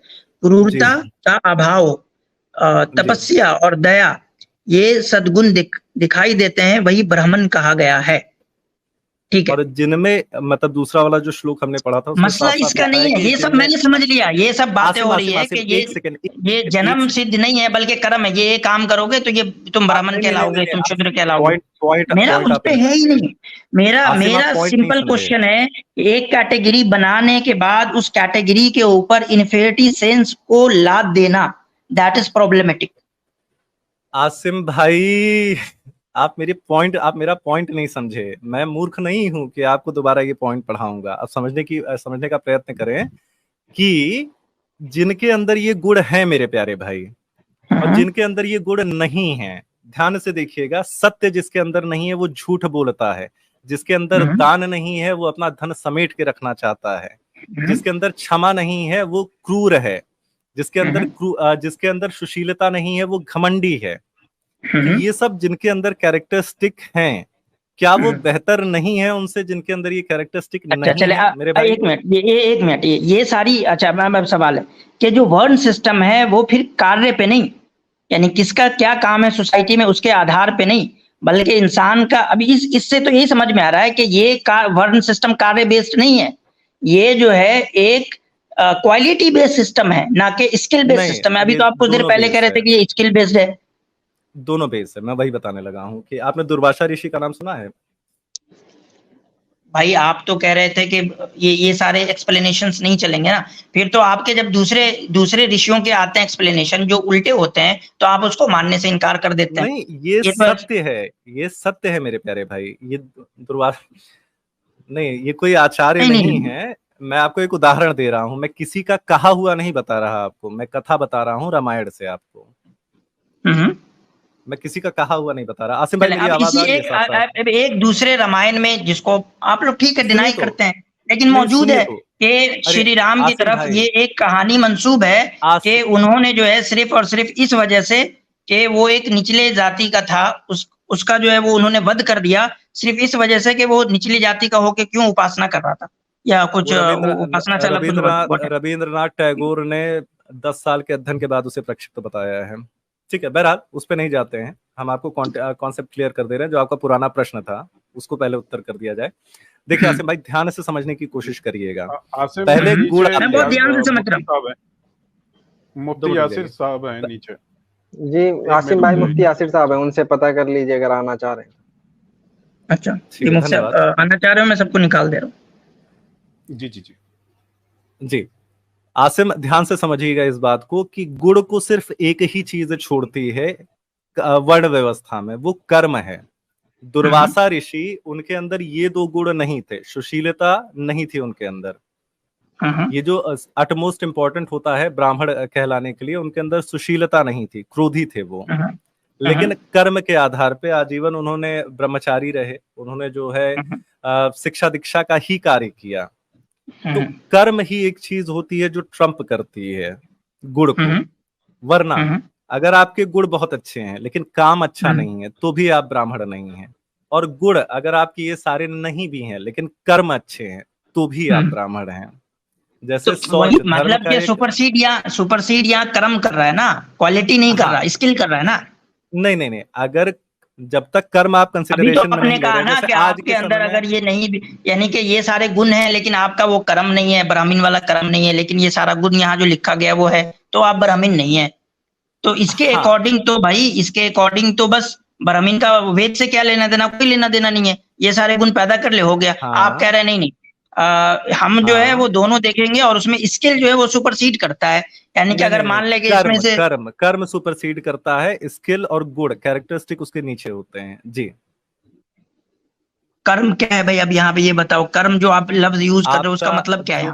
क्रूरता का अभाव, तपस्या और दया, ये सद्गुण दिखाई देते हैं, वही ब्राह्मण कहा गया है, ठीक है। और जिनमें मतलब दूसरा वाला जो श्लोक हमने पढ़ा था, मसला इसका नहीं है, ये सब मैंने समझ लिया। ये सब बातें हो रही है कि ये जन्म सिद्ध नहीं है बल्कि कर्म है। ये काम करोगे तो ये तुम ब्राह्मण कहलाओगे, तुम शूद्र कहलाओगे। मेरा उस पे है ही नहीं। मेरा सिंपल क्वेश्चन है, एक कैटेगरी बनाने के बाद उस कैटेगरी के ऊपर इन्फीरियरिटी सेंस को लाद देना, दैट इज प्रॉब्लमेटिक। आसिम भाई, आप मेरा पॉइंट नहीं समझे। मैं मूर्ख नहीं हूं कि आपको दोबारा ये पॉइंट पढ़ाऊंगा। आप समझने का प्रयत्न करें कि जिनके अंदर ये गुण है मेरे प्यारे भाई, और जिनके अंदर ये गुण नहीं है, ध्यान से देखिएगा। सत्य जिसके अंदर नहीं है वो झूठ बोलता है, जिसके अंदर दान नहीं है वो अपना धन समेट के रखना चाहता है, जिसके अंदर क्षमा नहीं है वो क्रूर है, जिसके अंदर सुशीलता नहीं है वो घमंडी है। ये सब जिनके अंदर कैरेक्टरिस्टिक हैं, क्या वो बेहतर नहीं है उनसे जिनके अंदर ये कैरेक्टरिस्टिक नहीं है? मेरे भाई एक मिनट, ये सारी, अच्छा मैं सवाल है कि जो वर्ण सिस्टम है वो फिर कार्य पे नहीं, यानी किसका क्या काम है सोसाइटी में उसके आधार पे नहीं, बल्कि इंसान का। अभी इससे तो यही समझ में आ रहा है कि ये वर्ण सिस्टम कार्य बेस्ड नहीं है, ये जो है एक क्वालिटी बेस्ड सिस्टम है, ना कि स्किल बेस्ड सिस्टम है। अभी तो आप कुछ देर पहले कह रहे थे कि ये स्किल बेस्ड है। दोनों बेस है, मैं वही बताने लगा हूं कि आपने दुर्वासा ऋषि का नाम सुना है? भाई आप तो कह रहे थे कि ये सारे एक्सप्लेनेशंस नहीं चलेंगे ना, फिर तो आपके जब दूसरे ऋषियों के आते हैं एक्सप्लेनेशन जो उल्टे होते हैं, तो आप उसको मानने से इनकार कर देते हैं। नहीं, ये सत्य है, ये सत्य है मेरे प्यारे भाई। ये दुर्वासा नहीं, ये कोई आचार्य नहीं है। मैं आपको एक उदाहरण दे रहा हूं, मैं किसी का कहा हुआ नहीं बता रहा आपको, मैं कथा बता रहा हूं रामायण से आपको। मैं किसी का कहा हुआ नहीं बता रहा। आसिम भाई, मेरी आवाज आ रही है? एक दूसरे रामायण में जिसको आप लोग ठीक है डिनाई करते हैं, लेकिन मौजूद है कि श्री राम की तरफ ये एक कहानी मंसूब है कि उन्होंने जो है सिर्फ और सिर्फ इस वजह से कि वो एक निचले जाति का था, उसका जो है वो उन्होंने वध कर दिया, सिर्फ इस वजह से कि वो निचली जाति का होके क्यों उपासना कर रहा था या कुछ उपासना चला। रविंद्रनाथ टैगोर ने 10 साल के अध्ययन के बाद उसे प्रक्षिप्त बताया है। ठीक है, बहरहाल उस पर नहीं जाते हैं, हम आपको कॉन्सेप्ट क्लियर कर दे रहे हैं। जो आपका पुराना प्रश्न था उसको पहले उत्तर कर दिया जाए। देखिए आसिम भाई, ध्यान से समझने की कोशिश करिएगा। पहले गुण, मैं बहुत ध्यान से समझ रहा हूं। मुफ्ती यासिर साहब हैं नीचे। जी आसिम भाई, मुफ्ती यासिर साहब हैं, उनसे पता कर लीजिए अगर आना चाह रहे हैं। अच्छा, आना चाह रहे हो, मैं सबको निकाल दे रहा हूँ। जी आसिम, ध्यान से समझिएगा इस बात को कि गुण को सिर्फ एक ही चीज छोड़ती है वर्ण व्यवस्था में, वो कर्म है। दुर्वासा ऋषि, उनके अंदर ये 2 गुण नहीं थे, सुशीलता नहीं थी उनके अंदर। ये जो अटमोस्ट इंपॉर्टेंट होता है ब्राह्मण कहलाने के लिए, उनके अंदर सुशीलता नहीं थी, क्रोधी थे वो। लेकिन कर्म के आधार पे आजीवन उन्होंने ब्रह्मचारी रहे, उन्होंने जो है शिक्षा दीक्षा का ही कार्य किया। तो कर्म ही एक चीज होती है जो ट्रम्प करती है गुण को, वरना अगर आपके गुण बहुत अच्छे हैं लेकिन काम अच्छा नहीं है तो भी आप ब्राह्मण नहीं हैं, और गुण अगर आपके ये सारे नहीं भी हैं लेकिन कर्म अच्छे हैं तो भी आप ब्राह्मण हैं। जैसे तो मतलब कि सुपरसीड या कर्म कर रहा है ना, क्वालिटी नहीं कर रहा, स्किल कर रहा है ना। नहीं, अगर जब तक कर्म आप कंसिडरेशन में नहीं ले रहे, जैसे आज के अंदर अगर ये नहीं, यानी कि ये सारे गुण हैं लेकिन आपका वो कर्म नहीं है, ब्राह्मण वाला कर्म नहीं है, लेकिन ये सारा गुण यहाँ जो लिखा गया वो है, तो आप ब्राह्मण नहीं है। तो इसके अकॉर्डिंग तो भाई, इसके अकॉर्डिंग तो बस ब्राह्मण का वेद से क्या लेना देना, कोई लेना देना नहीं है, ये सारे गुण पैदा कर ले, हो गया। आप कह रहे हैं नहीं, हम जो है वो दोनों देखेंगे और उसमें स्किल जो है वो सुपरसीड करता है, यानी कि अगर मान लेंगे इसमें से कर्म सुपरसीड करता है, स्किल और गुण कैरेक्टरिस्टिक उसके नीचे होते हैं। जी, कर्म क्या है भाई? अब यहाँ पे ये बताओ, कर्म जो आप लफ्ज यूज कर रहे हो उसका मतलब क्या है?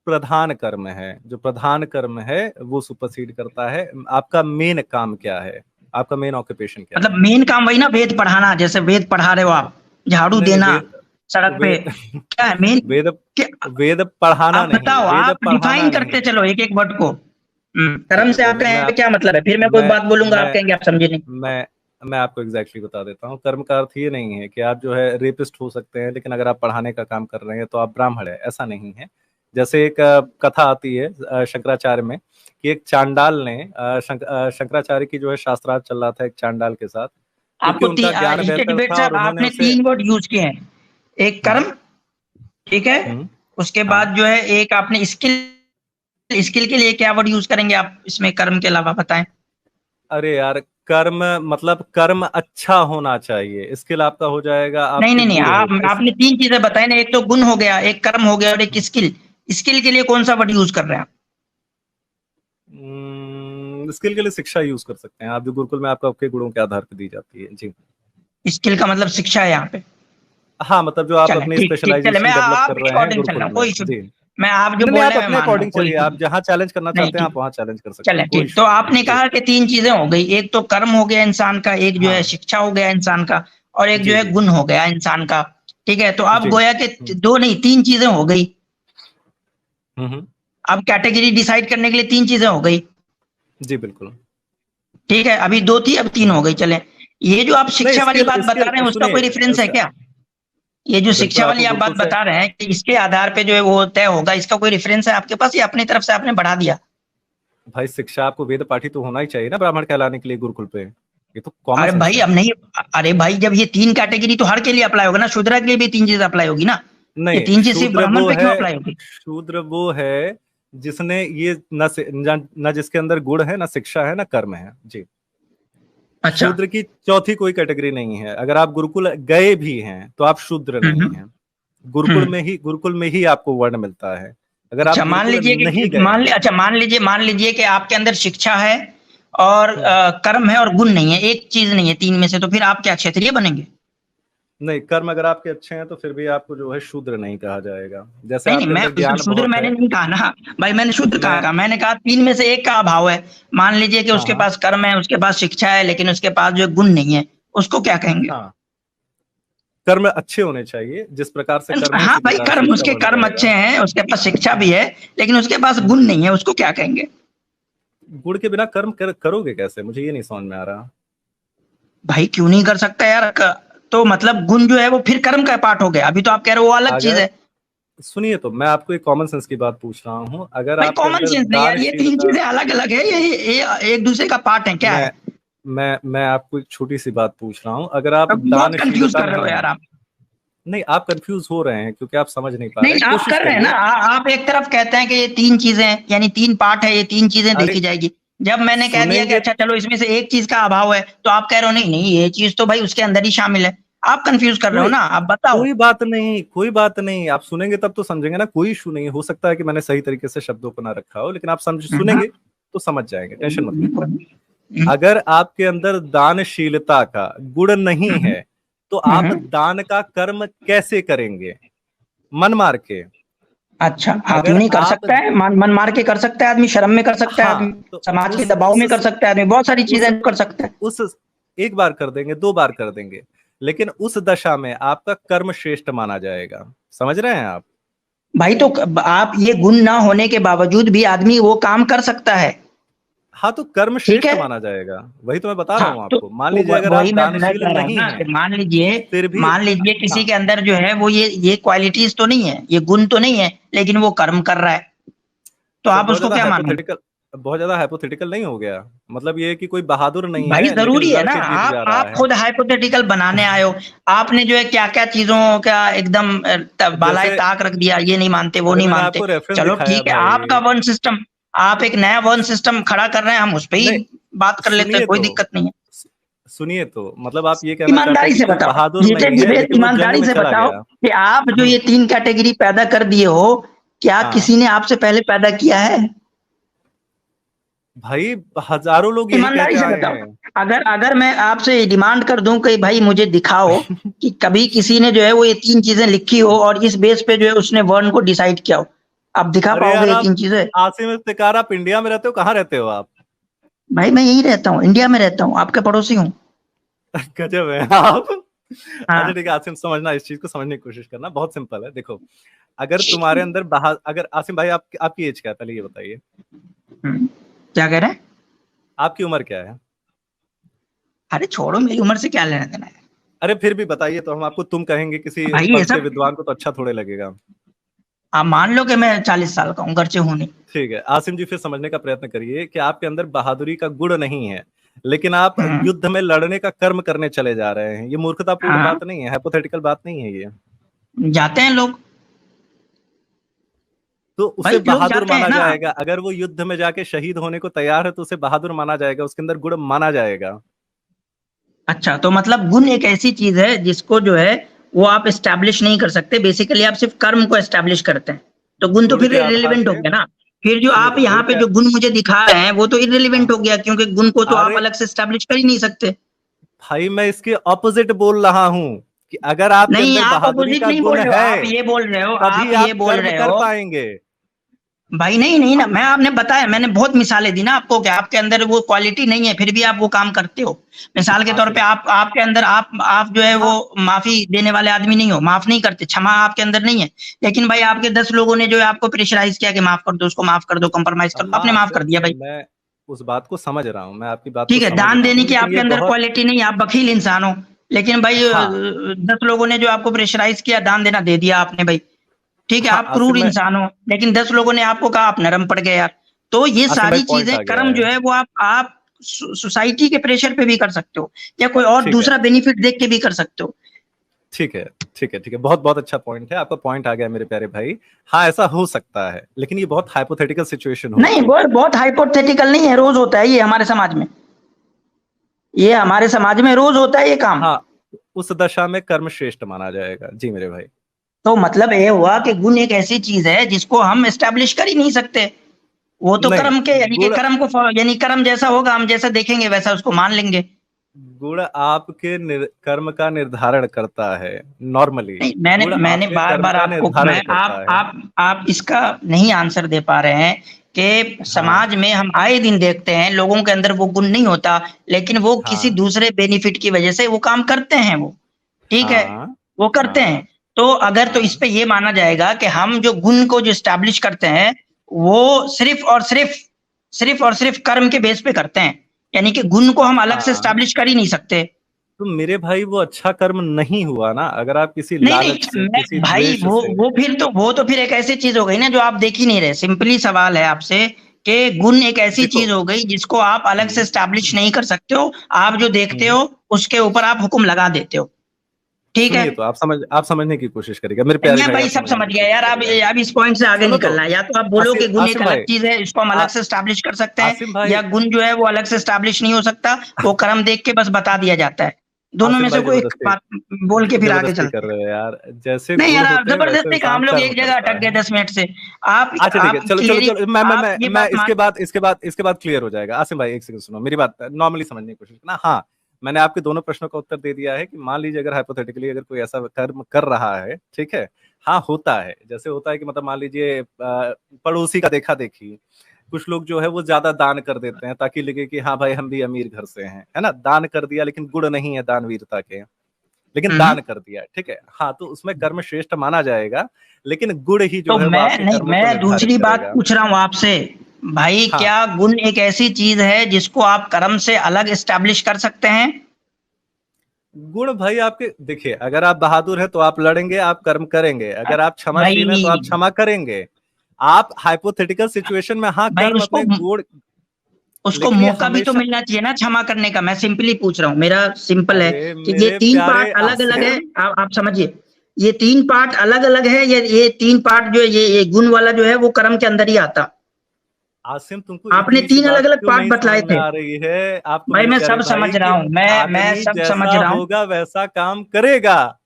प्रधान कर्म है, जो प्रधान कर्म है वो सुपरसीड करता है। आपका मेन काम क्या है, आपका मेन ऑक्यूपेशन क्या है? मतलब मेन काम वही ना, वेद पढ़ाना, जैसे वेद पढ़ा रहे हो आप, झाड़ू देना सड़क पे, क्या है मेन? वेद पढ़ाना नहीं, बताओ, आप डिफाइन करते चलो एक एक वर्ड को। कर्म से आप कहें क्या मतलब है, फिर मैं कोई बात बोलूंगा आप कहेंगे आप समझे नहीं। मैं आपको एग्जैक्टली बता देता हूँ। कर्म का अर्थ ये नहीं है कि आप जो है रेपिस्ट हो सकते हैं लेकिन अगर आप पढ़ाने का काम कर रहे हैं तो आप ब्राह्मण है, ऐसा नहीं है। जैसे एक कथा आती है शंकराचार्य में कि एक चांडाल ने शंकराचार्य की जो है शास्त्रार्थ चल रहा था एक चांडाल के साथ, आपको आपने 3 वर्ड यूज किए हैं, एक कर्म, ठीक है, उसके बाद जो है एक आपने स्किल के लिए क्या वर्ड यूज करेंगे आप इसमें कर्म के अलावा, बताएं। अरे यार, कर्म मतलब कर्म अच्छा होना चाहिए, स्किल आपका हो जाएगा। नहीं, आपने 3 चीजें बताई ना, एक तो गुण हो गया, एक कर्म हो गया और एक स्किल। स्किल के लिए कौन सा वर्ड यूज कर रहे हैं आप? स्किल के लिए शिक्षा यूज कर सकते हैं आप, जो गुरुकुल में आपको आपके गुणों के आधार पर दी जाती है। जी, स्किल का मतलब शिक्षा है यहाँ पे। हाँ, मतलब जो आप अपनी स्पेशलाइजेशन डेवलप कर रहे हैं गुरुकुल में। जी, मैं आप जो बोल रहे हैं, अपने अकॉर्डिंग चलिए, आप जहाँ चैलेंज करना चाहते हैं आप वहाँ चैलेंज कर सकते हैं। चलें, तो आपने कहा कि 3 चीजें हो गई, एक तो कर्म हो गया इंसान का, एक जो है शिक्षा हो गया इंसान का, और एक जो है गुण हो गया इंसान का, ठीक है। तो अब गोया के 2 नहीं 3 चीजें हो गई। अब कैटेगरी डिसाइड करने के लिए 3 चीजें हो गई। जी बिल्कुल, ठीक है, अभी 2 थी, अब 3 हो गई। चले, ये जो आप शिक्षा वाली बात बता रहे हैं उसका कोई रेफरेंस है क्या? ये जो शिक्षा वाली आप बात बता रहे हैं कि इसके आधार पे जो है वो तय होगा, इसका कोई रेफरेंस है आपके पास या अपनी तरफ से आपने बढ़ा दिया? भाई शिक्षा आपको वेद पाठी तो होना ही चाहिए ना ब्राह्मण कहलाने के लिए गुरुकुल पे, ये तो कॉमन। अरे भाई अब नहीं, अरे भाई जब ये 3 कैटेगरी तो हर के लिए अप्लाई होगा ना, शूद्र के लिए भी 3 चीजें अप्लाई होगी ना। नहीं, ये 3 चीजें ब्राह्मण पे क्यों अप्लाई होगी? शूद्र वो है जिसने ये न जिसके अंदर गुण है, ना शिक्षा है, ना कर्म है। जी, अच्छा, शूद्र की चौथी कोई कैटेगरी नहीं है। अगर आप गुरुकुल गए भी हैं तो आप शूद्र नहीं हैं। गुरुकुल में ही आपको वर्ण मिलता है। अगर आप मान लीजिए कि मान लीजिए कि आपके अंदर शिक्षा है और कर्म है और गुण नहीं है, एक चीज नहीं है 3 में से, तो फिर आप क्या क्षत्रिय बनेंगे? नहीं, कर्म अगर आपके अच्छे हैं तो फिर भी आपको जो है शूद्र नहीं कहा जाएगा। जैसे नहीं, मैं शूद्र मैंने नहीं कहा ना भाई, मैंने शूद्र कहा, मैंने कहा 3 में से एक का अभाव है। मान लीजिए कि उसके पास कर्म है, उसके पास शिक्षा है, लेकिन उसके पास जो गुण नहीं है, उसको क्या कहेंगे? कर्म अच्छे होने चाहिए जिस प्रकार से कर्म। हाँ भाई, कर्म, उसके कर्म अच्छे हैं, उसके पास शिक्षा भी है, लेकिन उसके पास गुण नहीं है, उसको क्या कहेंगे? गुण के बिना कर्म करोगे कैसे? मुझे ये नहीं समझ में आ रहा भाई। क्यों नहीं कर सकता यार? तो मतलब गुण जो है वो फिर कर्म का पार्ट हो गया। अभी तो आप कह रहे हो वो अलग चीज है। सुनिए, तो मैं आपको एक कॉमन सेंस की बात पूछ रहा हूँ। अगर आप कॉमन सेंस नहीं यार, ये 3 चीजें अलग अलग है, ये एक दूसरे का पार्ट है क्या है? मैं आपको एक छोटी सी बात पूछ रहा हूँ। अगर आप कंफ्यूज कर रहे हो यार आप। नहीं, आप कंफ्यूज हो रहे हैं क्योंकि आप समझ नहीं पा रहे हैं। नहीं, आप कर रहे हैं ना, आप एक तरफ कहते हैं कि ये 3 चीजें हैं, यानी 3 पार्ट है, ये 3 चीजें देखी जाएगी। जब मैंने कह दिया कि अच्छा चलो इसमें से एक चीज का अभाव है, तो आप कह रहे हो नहीं ये चीज तो भाई उसके अंदर ही शामिल है। आप कंफ्यूज कर रहे हो ना, आप बताओ। कोई बात नहीं, आप सुनेंगे तब तो समझेंगे ना, कोई इशू नहीं। हो सकता है कि मैंने सही तरीके से शब्दों को ना रखा हो, लेकिन आप सुनेंगे तो समझ जाएंगे, टेंशन मत लीजिए। अगर आपके अंदर दानशीलता का गुण नहीं है तो आप दान का कर्म कैसे करेंगे? मन मार के। अच्छा, आप नहीं कर सकता है, मन मार के कर सकता है आदमी, शर्म में कर सकता है आदमी, समाज के दबाव में कर सकता है आदमी, बहुत सारी चीजें कर सकता है। एक बार कर देंगे, 2 बार कर देंगे, लेकिन उस दशा में आपका कर्म श्रेष्ठ माना जाएगा। समझ रहे हैं आप? भाई तो आप ये गुण ना होने के बावजूद भी आदमी वो काम कर सकता है। हाँ, तो कर्म ठीक श्रेष्ठ है, माना जाएगा, वही तो मैं बता रहा हूँ हाँ आपको। मान लीजिए अगर आप वही मैं दानशील कह रहा हूँ नहीं ना है कि फिर भी, मान लीजिए किसी हाँ, के अंदर जो है वो ये क्वालिटीज तो नहीं है, ये गुण तो नहीं है, लेकिन वो कर्म कर रहा है, तो सर आप उसको क्या मानोगे? बहुत ज्यादा हाइपोथेटिकल नहीं हो गया? मतलब ये कि कोई बहादुर नहीं भाई है लेकिन जरूरी है लड़ ना, के जीत जा रहा आप है। खुद हाइपोथेटिकल बनाने आए हो। आपने जो है क्या क्या चीजों का एकदम बालाए जैसे ताक रख दिया, ये नहीं मानते वो अरे नहीं मैंने मानते। आपको रेफरेंस चलो दिखाया ठीक है, भाई। आपका वन सिस्टम, आप एक नया वन सिस्टम खड़ा कर रहे हैं, हम उस पर ही नहीं, बात कर लेते हैं, सुनिए कोई तो, दिक्कत नहीं है। सुनिए तो, मतलब आप ये कहना चाहते हैं ईमानदारी कि से कोई बताओ, बहादुर जितेश नहीं है जिवेद लेकिन वो जंग ईमानदारी में से चला बताओ गया। कि आप जो ये 3 कैटेगरी पैदा कर दिए हो, क्या हाँ किसी ने आपसे पहले पैदा किया है? भाई, हजारों लोग यही कह ईमानदारी के से आए बताओ। हैं। अगर अगर मैं आपसे डिमांड कर दूं कि भाई मुझे दिखाओ कि कभी किसी ने जो है वो ये 3 चीजें लिखी हो और इस बेस पे जो है उसने वर्ण को डिसाइड किया हो, आप दिखा अरे पाओगे यार, ये आप 3 चीजें? आसिम इफ्तिकार, आप इंडिया में रहते हो? कहाँ रहते हो आप? भाई मैं यही रहता हूँ, इंडिया में रहता हूँ, आपका पड़ोसी हूँ। गजब है आप। अच्छा हाँ। ठीक है आसिम, समझना, इस चीज को समझने की कोशिश करना, बहुत सिंपल है। देखो, अगर तुम्हारे अंदर अगर आसिम भाई, आपकी एज क्या है पहले ये बताइए? क्या कह रहे हैं? आपकी उम्र क्या है? अरे छोड़ो, मेरी उम्र से क्या लेना देना है। अरे फिर भी बताइए तो, हम आपको तुम कहेंगे, किसी भाई ये पढ़ के सब विद्वान को तो अच्छा थोड़े लगेगा। आप मान लो कि मैं 40 साल का हूँ, घर से हूँ नहीं। ठीक है आसिम जी, फिर समझने का प्रयत्न करिए कि आपके अंदर बहादुरी का गुण नहीं है, लेकिन आप युद्ध में लड़ने का कर्म करने चले जा रहे हैं। ये मूर्खतापूर्ण हाँ, बात नहीं है, हाइपोथेटिकल बात नहीं है ये। जाते हैं लोग, तो भाई उसे लोग बहादुर जाते हैं माना ना। जाएगा? अगर वो युद्ध में जाके शहीद होने को तैयार है तो उसे बहादुर माना जाएगा, उसके अंदर गुण माना जाएगा। अच्छा, तो मतलब गुण एक ऐसी चीज है जिसको जो है वो आप एस्टैब्लिश नहीं कर सकते, बेसिकली आप सिर्फ कर्म को एस्टैब्लिश करते हैं, तो गुण तो गुण फिर के आधार इररिलेवेंट हो पे, गया ना। फिर जो सुनिए आप तो, यहाँ पे जो गुण मुझे दिखा रहे हैं वो तो इररिलेवेंट हाँ, हो गया, क्योंकि गुण को तो आप अरे अलग से एस्टैब्लिश कर ही नहीं सकते। भाई मैं इसके ऑपोजिट बोल रहा हूं कि अगर आपके नहीं, अंदर आप बहादुरी अपोजिट का नहीं बोल गुण रहे हो, आप है ये बोल रहे हो, आप तभी ये आप बोल कर्म रहे कर हो। पाएंगे। भाई नहीं नहीं ना, मैं आपने बताया, मैंने बहुत मिसालें दी ना आपको कि आपके अंदर वो क्वालिटी नहीं है, फिर भी आप वो काम करते हो। मिसाल के तौर पे आसिम, आपके अंदर आप जो है वो हाँ, माफी देने वाले आदमी नहीं हो, माफ नहीं करते, क्षमा आपके अंदर नहीं है। लेकिन भाई आपके 10 लोगों ने जो है आपको प्रेशराइज किया कि माफ कर दो, उसको माफ कर दो, कंप्रोमाइज कर दो, हाँ आपने माफ कर आसिम, दिया भाई। मैं उस बात को समझ रहा हूँ, मैं आपकी बात को ठीक है, समझ दान रहा देने हूँ, की लेकिन आपके ये अंदर बहुत, क्वालिटी नहीं है, आप बखील इंसान हो। लेकिन भाई हाँ 10 लोगों ने जो आपको प्रेशराइज किया, दान देना दे दिया आपने भाई। ठीक है, हाँ आप आसिम, क्रूर मैं, इंसान हो, लेकिन 10 लोगों ने आपको कहा, आप नरम पड़ गए यार। तो ये आसिम भाई सारी पॉइंट चीजें, आ गया कर्म है। जो है वो आप सोसाइटी के प्रेशर पे भी कर सकते हो, या कोई और ठीक है, दूसरा बेनिफिट देख के भी कर सकते हो। ठीक है, ठीक है, ठीक है, बहुत बहुत अच्छा पॉइंट है आपका, पॉइंट आ गया मेरे प्यारे भाई। हाँ ऐसा हो सकता है, लेकिन ये बहुत हाइपोथेटिकल सिचुएशन नहीं, होगी। वो बहुत हाइपोथेटिकल नहीं है, रोज होता है ये हमारे समाज में, ये हमारे समाज में रोज होता है ये काम। हाँ, उस दशा में कर्म श्रेष्ठ माना जाएगा जी मेरे भाई। तो मतलब ये हुआ कि गुण एक ऐसी चीज है जिसको हम एस्टेब्लिश कर ही नहीं सकते। वो तो नहीं, कर्म के यानी कि गुण, कर्म को यानी कर्म जैसा होगा, हम जैसा देखेंगे वैसा उसको मान लेंगे। गुण आपके कर्म का निर्धारण करता है। नॉर्मली नहीं, मैंने गुण मैंने आपके बार कर्म बार का आपको निर्धारण मैं करता है। आप इसका नहीं आंसर दे पा रहे हैं कि हाँ समाज में हम आए दिन देखते हैं लोगों के अंदर वो गुण नहीं होता, लेकिन वो किसी हाँ दूसरे बेनिफिट की वजह से वो काम करते हैं वो। ठीक है, हाँ वो करते हाँ हैं। तो अगर तो इस हाँ पे ये माना जाएगा कि हम जो गुण को जो एस्टैब्लिश करते हैं वो सिर्फ और सिर्फ कर्म के बेस पे करते हैं, यानी कि गुण को हम अलग से हाँ, एस्टैब्लिश कर ही नहीं सकते। तो मेरे भाई वो अच्छा कर्म नहीं हुआ ना, अगर आप किसी नहीं लालच नहीं से, मैं किसी भाई द्वेष से। वो फिर एक ऐसी चीज हो गई ना जो आप देख ही नहीं रहे। सिंपली सवाल है आपसे कि गुण एक ऐसी देखो, चीज हो गई जिसको आप अलग से हम्म, एस्टैब्लिश नहीं कर सकते हो, आप जो देखते हम्म, हो उसके ऊपर आप हुक्म लगा देते हो। ठीक है, सुनिए तो, आप समझने की कोशिश करिएगा मेरे प्यारे मैं भाई, भाई आप सब समझने समझ की गया कोशिश यार। करिएगा। अब इस पॉइंट से आगे सुनो तो, निकलना है, या तो आप बोलो कि गुण एक आसिम अलग भाई, चीज है, इसको हम आ, अलग से एस्टैब्लिश कर सकते हैं, आसिम भाई, या गुण जो है वो अलग से एस्टैब्लिश नहीं हो सकता, वो कर्म देख के बस बता दिया जाता है। दोनों में आसिम से भाई कोई एक जबरदस्ती, बात बोल के फिर आगे जबरदस्ती कर चलते हैं। रहे हो यार। जैसे नहीं गुण यार, आप होते हैं वैसे जबरदस्ती का इंसान हम लोग कर्म एक जगह करता अटक गए है। 10 मिनट से। आप अच्छा ठीक है, आप चलो चलो क्लियरली चलो, आप ये मैं बात मान, इसके बाद क्लियर हो जाएगा। आसिम भाई एक सेकंड सुनो, मेरी बात नॉर्मली समझने की कोशिश करना। हाँ, मैंने आपके दोनों प्रश्नों का उत्तर दे दिया है कि मान लीजिए अगर हाइपोथेटिकली अगर कोई ऐसा कर्म कर रहा है, ठीक है, हाँ होता है, जैसे होता है कि मतलब मान लीजिए पड़ोसी का देखा देखी, कुछ लोग जो है वो ज्यादा दान कर देते हैं ताकि लगे कि हाँ भाई हम भी अमीर घर से हैं, है ना, दान कर दिया लेकिन गुण नहीं है दानवीरता के, लेकिन दान कर दिया, ठीक है, हाँ, तो उसमें कर्म श्रेष्ठ माना जाएगा, लेकिन गुण ही जो तो है मैं दूसरी बात पूछ रहा हूँ आपसे भाई, हाँ। क्या गुण एक ऐसी चीज है जिसको आप कर्म से अलग एस्टैब्लिश कर सकते हैं? गुण भाई आपके देखिए, अगर आप बहादुर है तो आप लड़ेंगे, आप कर्म करेंगे, अगर आप क्षमाशील हैं तो आप क्षमा करेंगे, आप हाइपोथेटिकल सिचुएशन में हाँ कर्म अपने गुण, उसको मौका भी तो मिलना चाहिए ना क्षमा करने का। मैं सिंपली पूछ रहा हूँ, मेरा सिंपल है कि ये 3 पार्ट अलग अलग है, आप समझिए, ये 3 पार्ट अलग अलग है, ये 3 पार्ट जो ये गुण वाला जो है वो कर्म के अंदर ही आता। आसिम तुमको आपने 3 अलग अलग पार्ट बतलाए थे। आ रही है आपको भाई मैं सब समझ रहा हूँ, मैं सब समझ रहा हूँ, होगा वैसा काम करेगा।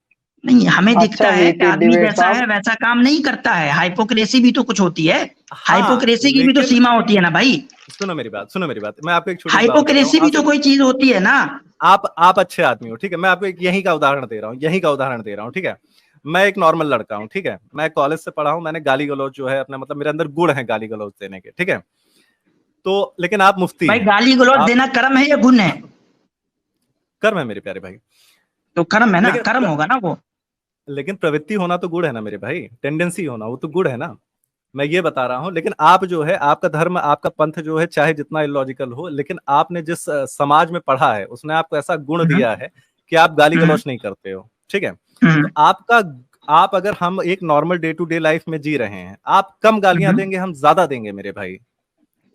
नहीं, हमें दिखता है कि आदमी जैसा है वैसा काम नहीं करता है। हाइपोक्रेसी भी तो कुछ होती है, हाइपोक्रेसी की भी तो सीमा होती है ना भाई। सुनो मेरी बात, मैं आपको एक छोटी हाइपोक्रेसी भी तो कोई चीज होती है ना। आप अच्छे आदमी हो, ठीक है, मैं आपको एक यही का उदाहरण दे रहा हूँ, ठीक है, मैं एक नॉर्मल लड़का हूँ, ठीक है, मैं कॉलेज से पढ़ा हूँ, मैंने गाली गलौज जो है अपना, मतलब मेरे अंदर गुण है गाली गलौज देने के, ठीक है, तो लेकिन आप मुफ्ती भाई, गाली गलौज देना कर्म है या गुण है? कर्म है मेरे प्यारे भाई। तो कर्म है ना, कर्म होगा ना वो। लेकिन प्रवृत्ति होना तो गुण है ना मेरे भाई, टेंडेंसी होना वो तो गुण है ना, मैं ये बता रहा हूँ। लेकिन आप जो है, आपका धर्म, आपका पंथ जो है, चाहे जितना इलॉजिकल हो, लेकिन आपने जिस समाज में पढ़ा है उसने आपको ऐसा गुण दिया है कि आप गाली गलौज नहीं करते हो, ठीक है, तो आप अगर हम एक normal day to day life में जी रहे हैं, आप कम गालियां देंगे, हम ज्यादा देंगे मेरे भाई,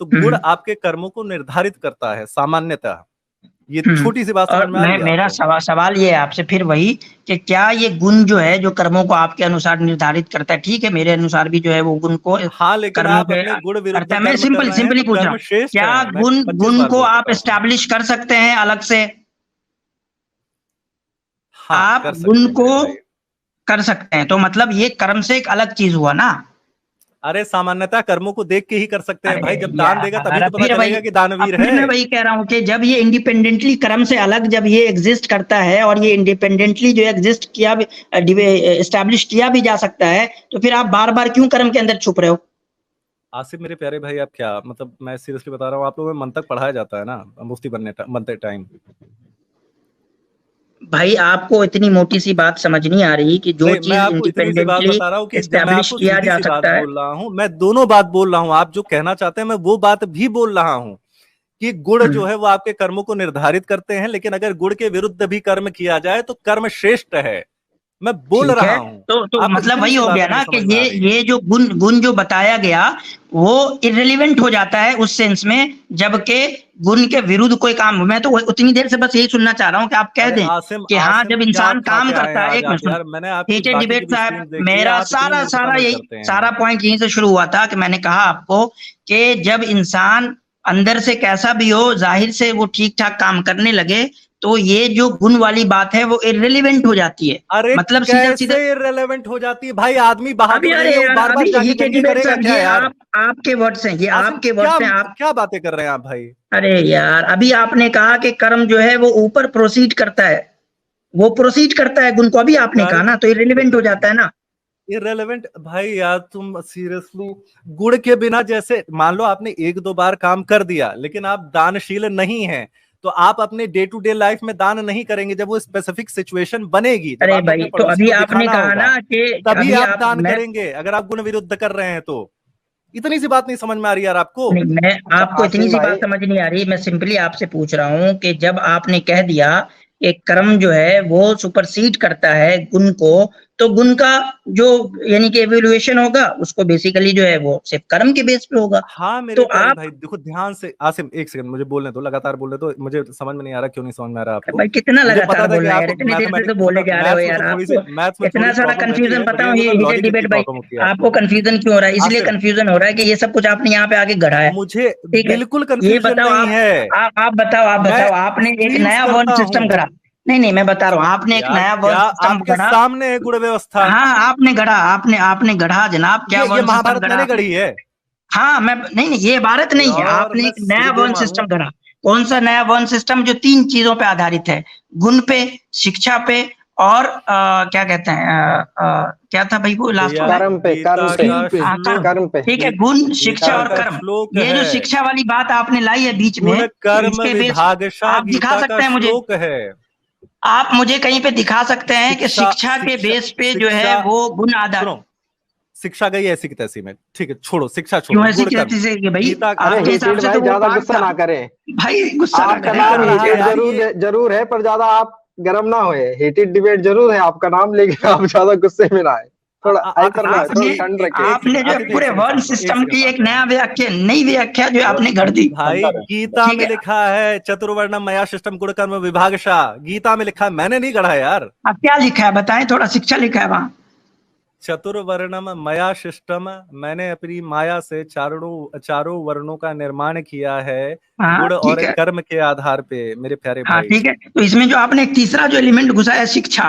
तो गुण आपके कर्मों को निर्धारित करता है सामान्यतः। ये छोटी सी बात समझ में आ रही है? मेरा सवाल ये है आपसे फिर वही कि क्या ये गुण जो है जो कर्मों को आपके अनुसार निर्धारित करता है, ठीक है, मेरे अनुसार भी जो है वो गुण को, हाँ, लेकिन आप अपने गुण विरुद्ध करता है। मैं सिंपली पूछ रहा हूँ, क्या गुण को आप एस्टैब्लिश कर सकते हैं अलग से? आप गुण को कर सकते हैं, तो मतलब ये कर्म से एक अलग चीज हुआ ना। अरे सामान्यतः कर्मों को देख के ही कर सकते हैं भाई, जब दान देगा तभी तो पता चलेगा कि दानवीर है। मैं वही कह रहा हूँ कि जब ये इंडिपेंडेंटली कर्म से अलग जब ये एग्जिस्ट करता है और ये इंडिपेंडेंटली जो एग्जिस्ट किया, एस्टैब्लिश किया भी जा सकता है, तो फिर आप बार बार क्यों कर्म के अंदर छुप रहे हो? आसिफ मेरे प्यारे भाई, आप क्या मतलब, मैं सीरियसली बता रहा हूँ, आप लोगों में मंतक पढ़ाया जाता है ना मुफ्ती बनते टाइम? भाई आपको इतनी मोटी सी बात समझ नहीं आ रही कि जो चीज इंडिपेंडेंटली एस्टैब्लिश किया जा सकता है। बोल रहा हूँ मैं, दोनों बात बोल रहा हूँ, आप जो कहना चाहते हैं मैं वो बात भी बोल रहा हूँ कि गुण जो है वो आपके कर्मों को निर्धारित करते हैं, लेकिन अगर गुण के विरुद्ध भी कर्म किया जाए तो कर्म श्रेष्ठ है, मैं बोल रहा हूँ। तो मतलब वही हो गया ना कि ये जो गुण जो बताया गया वो इररिलेवेंट हो जाता है उस सेंस में, जबकि गुण के विरुद्ध कोई काम। मैं तो उतनी देर से बस यही सुनना चाह रहा हूँ कि आप कह दें कि हाँ, जब इंसान काम करता है। एक मिनट डिबेट साहब, मेरा सारा पॉइंट यहीं से शुरू हुआ था कि मैंने कहा आपको कि जब इंसान अंदर से कैसा भी हो, जाहिर से वो ठीक ठाक काम करने लगे, तो ये जो गुण वाली बात है वो इररिलेवेंट हो जाती है। अरे मतलब सीधा इररिलेवेंट हो जाती है भाई, आदमी बहादुर है, बार-बार जाके करेगा क्या यार? आपके वर्ड्स हैं ये, आपके वर्ड्स हैं। आप क्या बातें कर रहे हैं आप भाई? अरे यार, अभी आपने कहा कि कर्म जो है वो ऊपर प्रोसीड करता है, वो प्रोसीड करता है गुण को, अभी आपने कहा ना, तो इररिलेवेंट हो जाता है ना। इररिलेवेंट भाई यार, तुम सीरियसली गुण के बिना, जैसे मान लो आपने 1-2 बार काम कर दिया लेकिन आप दानशील नहीं हैं, तो आप अपने डे टू डे लाइफ में दान नहीं करेंगे, जब वो स्पेसिफिक सिचुएशन बनेगी। अरे भाई, तो अभी आपने कहा ना कि तभी आप दान करेंगे, अगर आप गुण विरुद्ध कर रहे हैं तो। इतनी सी बात नहीं समझ में आ रही यार आपको? नहीं, मैं आपको इतनी सी बात समझ नहीं आ रही, मैं सिंपली आपसे पूछ रहा हूँ कि जब आपने कह दिया कि कर्म जो है वो सुपरसीड करता है गुण को, तो गुण का जो यानी कि एवोल्यूशन होगा उसको बेसिकली जो है वो सिर्फ कर्म के बेस पे होगा। हाँ मेरे तो आप भाई देखो ध्यान से, आसिम एक सेकंड मुझे बोलने दो, लगातार बोलने दो, मुझे समझ में नहीं आ रहा, क्यों नहीं समझ में आ रहा आपको? भाई कितना लगातार बोल रहे हैं यार, इतनी देर से तो बोले जा रहे हो यार, आपको इतना सारा कंफ्यूजन। पता हूँ ये हीटेड डिबेट भाई, आपको कंफ्यूजन क्यों हो रहा है? इसलिए कंफ्यूजन हो रहा है कि ये सब कुछ आपने यहाँ पे आके गढ़ा है। मुझे बिल्कुल कंफ्यूजन नहीं है। आप बताओ, आपने एक नया वर्ण सिस्टम गढ़ा। नहीं, मैं बता रहा हूँ, आपने एक नया वर्ण सिस्टम गढ़ा। सामने है गुण व्यवस्था। हाँ, आपने गढ़ा, आपने गढ़ा जनाब। क्या ये महाभारत मैंने गढ़ी है? हाँ, मैं नहीं, ये भारत नहीं है, आपने एक नया वर्ण सिस्टम गढ़ा। कौन सा नया वर्ण सिस्टम? जो 3 चीजों पे आधारित है, गुण पे, शिक्षा पे और क्या कहते हैं क्या था भाई वो लास्ट वाला? कर्म पे। ठीक है, गुण, शिक्षा और कर्म। ये जो शिक्षा वाली बात आपने लाई है बीच में, कर्म विभागशा आप दिखा सकते हैं मुझे? आप मुझे कहीं पे दिखा सकते हैं कि शिक्षा के बेस पे जो है वो गुण आधार? शिक्षा गई ऐसी की तैसी में, ठीक है, छोड़ो शिक्षा छोड़ो। ऐसी की तैसी से भाई आपके हिसाब से तो ज्यादा गुस्सा ना करें भाई, गुस्सा आपका नाम हीटेड जरूर है पर ज्यादा आप गर्म ना होए। हीटेड डिबेट जरूर है आपका नाम, लेकिन आप ज्यादा गुस्से में ना आए, थोड़ा ठंड रखे। आपने जो पूरे वर्ण सिस्टम की एक नई व्याख्या जो आपने कर दी भाई। गीता में लिखा है चतुर्वर्णम मया शिष्टम गुण कर्म विभागशा, गीता में लिखा है, मैंने नहीं गढ़ा यार। अब क्या लिखा है बताएं थोड़ा? शिक्षा लिखा है वहां, चतुर्वर्णम मया शिष्टम, मैंने अपनी माया से चारों वर्णों का निर्माण किया है गुण और कर्म के आधार पे मेरे प्यारे भाई। ठीक है, तो इसमें जो आपने एक तीसरा जो एलिमेंट घुसाया शिक्षा,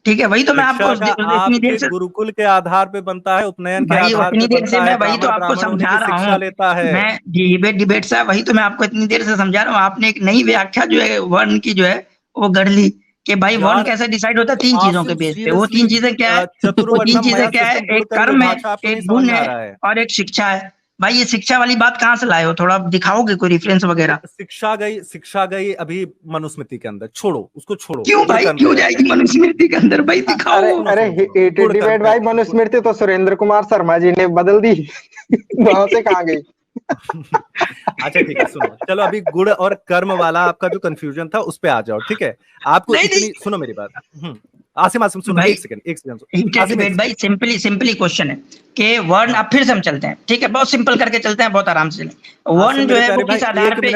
ठीक है, वही तो मैं आपको इतनी देर से गुरुकुल के आधार पे बनता है, उपनयन के आधार पे बनता है, मैं वही तो आपको समझा रहा हूँ लेता है। मैं डिबेट साहब वही तो मैं आपको इतनी देर से समझा रहा हूँ। आपने एक नई व्याख्या जो है वर्ण की जो है वो गढ़ ली कि भाई वर्ण कैसे डिसाइड होता है? 3 चीजों के बेस पे। वो 3 चीजें क्या है? वो 3 चीजें क्या है? एक कर्म है, एक गुण है और एक शिक्षा है। भाई ये शिक्षा वाली बात कहाँ से लाए हो? थोड़ा दिखाओगे कोई रेफरेंस वगैरह? शिक्षा गई अभी मनुस्मृति के अंदर, छोड़ो उसको, छोड़ो। क्यों भाई, क्यों जाएगी मनुस्मृति के अंदर भाई? दिखाओ। अरे डिबेट भाई, मनुस्मृति तो सुरेंद्र कुमार शर्मा जी ने बदल दी वहां से कहाँ गई? अच्छा ठीक है, सुनो, चलो अभी गुण और कर्म वाला आपका जो कंफ्यूजन था उस पे आ जाओ, ठीक है? आपको इतनी सुनो मेरी बात। आसिम सुनो, एक सेकंड भाई सिंपली क्वेश्चन है कि वर्ण, अब फिर से हम चलते हैं, ठीक है? बहुत सिंपल करके चलते हैं, बहुत आराम से। वर्ण जो है वो किस आधार पे?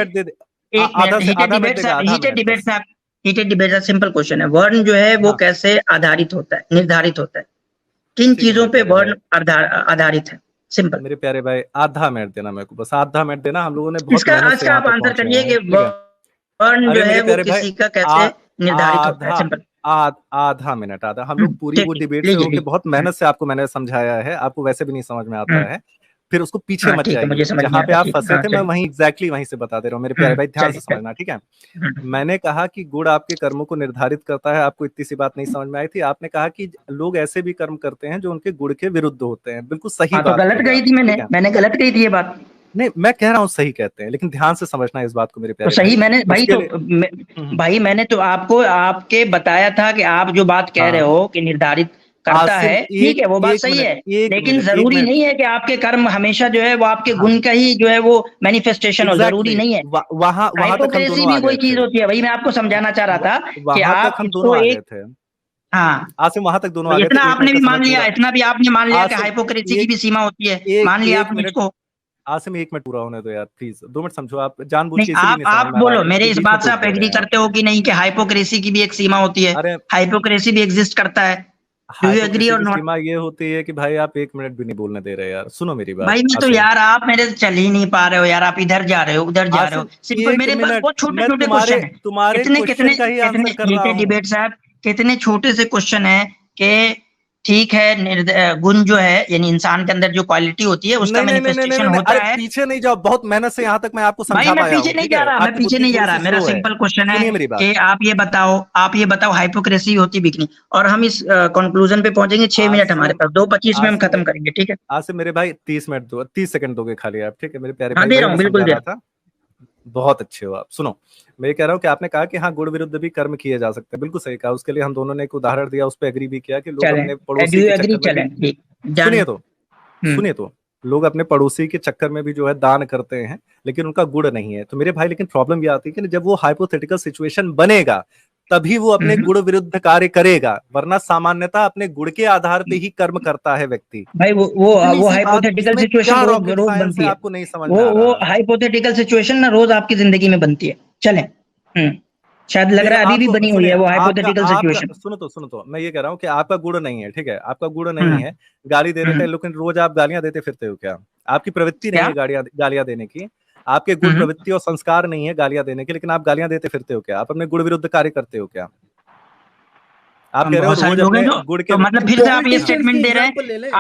हीटेड डिबेट सिंपल क्वेश्चन है। वर्ण जो है वो कैसे आधारित होता है, निर्धारित होता है? किन चीजों पे वर्ण आधारित है? सिंपल। मेरे प्यारे भाई आधा मिनट देना मेरे को, बस आधा मिनट देना। हम लोगों ने बहुत आज का आप आंसर करिए कि वर्ण जो है वो किसी का कैसे निर्धारित होता है? सिंपल। आधा मिनट, हम लोग पूरी वो डिबेट से होके बहुत मेहनत से आपको मैंने समझाया है, आपको वैसे भी नहीं समझ में आता है, फिर उसको पीछे मत जाइए। जहाँ पे आप फंसे थे मैं वहीं एग्जैक्टली वहीं से बता दे रहा हूँ। मेरे प्यारे भाई ध्यान से समझना, ठीक है? मैंने कहा कि गुण आपके कर्मों को निर्धारित करता है, आपको इतनी सी बात नहीं समझ में आई थी। आपने कहा कि लोग ऐसे भी कर्म करते हैं जो उनके गुण के विरुद्ध होते हैं, बिल्कुल सही बात। गलत कही थी मैंने गलत कही थी ये बात? नहीं, मैं कह रहा हूँ सही कहते हैं, लेकिन ध्यान से समझना इस बात को मेरे प्यारे। तो सही मैंने भाई भाई मैंने तो आपको आपके बताया था कि आप जो बात कह रहे हो कि निर्धारित करता है, ठीक है, वो बात सही है, लेकिन जरूरी नहीं है कि आपके कर्म हमेशा जो है वो आपके गुण का ही जो है वो मैनिफेस्टेशन हो, जरूरी नहीं है। वहाँ हाइपोक्रेसी भी कोई चीज होती है, वही मैं आपको समझाना चाह रहा था कि आप इसको एक, हाँ आसिम वहां तक दोनों आ गए थे। इतना आपने भी मान लिया, इतना भी आपने मान लिया कि हाइपोक्रेसी की भी सीमा होती है, मान लिया आपने इसको। आसिम 1 मिनट पूरा होने दो यार प्लीज, 2 मिनट समझो। आप जानबूझ के आप बोलो, मेरे इस बात से आप एग्री करते हो कि नहीं कि हाइपोक्रेसी की भी एक सीमा होती है? हाइपोक्रेसी भी एग्जिस्ट करता है। डू यू एग्री और नॉट? सीमा ये होती है कि भाई आप 1 मिनट भी नहीं बोलने दे रहे यार। सुनो मेरी बात भाई, मैं तो यार आप मेरे से चल ही नहीं पा रहे हो यार, आप इधर जा रहे हो उधर जा रहे हो। सिंपल मेरे पास बहुत छोटे-छोटे क्वेश्चन है। तुम्हारे कितने डिबेट साहब, कितने छोटे से क्वेश्चन है कि ठीक है गुण जो है यानी इंसान के अंदर जो क्वालिटी होती है उसका मैनिफेस्टेशन होता है। पीछे नहीं जाओ, बहुत मेहनत से यहाँ तक मैं आपको समझा पाया हूं। मैं पीछे नहीं जा रहा, मेरा सिंपल क्वेश्चन है कि आप ये बताओ हाइपोक्रेसी होती भी नहीं, और हम इस कंक्लूजन पे पहुंचेंगे। 6 मिनट हमारे पास, 2:25 में हम खत्म करेंगे, ठीक है? आज से मेरे भाई 30 मिनट दो, 30 सेकंड दोगे खाली आप, ठीक है मेरे प्यारे? दे रहा हूँ, बिल्कुल दे रहा हूं। बहुत अच्छे हो आप। सुनो, मैं कह रहा हूँ कि आपने कहा कि हाँ गुण विरुद्ध भी कर्म किए जा सकते हैं, बिल्कुल सही कहा। उसके लिए हम दोनों ने एक उदाहरण दिया, उस पर एग्री भी किया कि लोग अपने पड़ोसी सुनिए तो लोग अपने पड़ोसी के चक्कर में भी जो है दान करते हैं, लेकिन उनका गुण नहीं है। तो मेरे भाई लेकिन प्रॉब्लम ये आती है कि जब वो हाइपोथेटिकल सिचुएशन बनेगा तभी वो अपने गुण विरुद्ध कार्य करेगा, वरना सामान्यता अपने गुण के आधार पे ही कर्म करता है व्यक्ति। भाई वो हाइपोथेटिकल सिचुएशन रोज बनती है, आपको नहीं समझ वो हाइपोथेटिकल सिचुएशन ना रोज आपकी जिंदगी में बनती है। चलें, शायद लग रहा है अभी भी बनी हुई है वो हाइपोथेटिकल सिचुएशन। सुनो तो मैं ये कह रहा हूँ कि आपका गुण नहीं है, ठीक है? आपका गुण नहीं है, गाली दे रहे थे, लेकिन रोज आप गालियां देते फिरते हो क्या? आपकी प्रवृत्ति नहीं है गालियां देने की, आपके गुण प्रवृत्ति और संस्कार नहीं है गालियां देने के, लेकिन आप गालियां देते फिरते हो क्या? आप अपने गुण विरुद्ध कार्य करते हो क्या? आप कह रहे हो रोज अपने गुण के, मतलब फिर से आप ये स्टेटमेंट दे रहे हैं,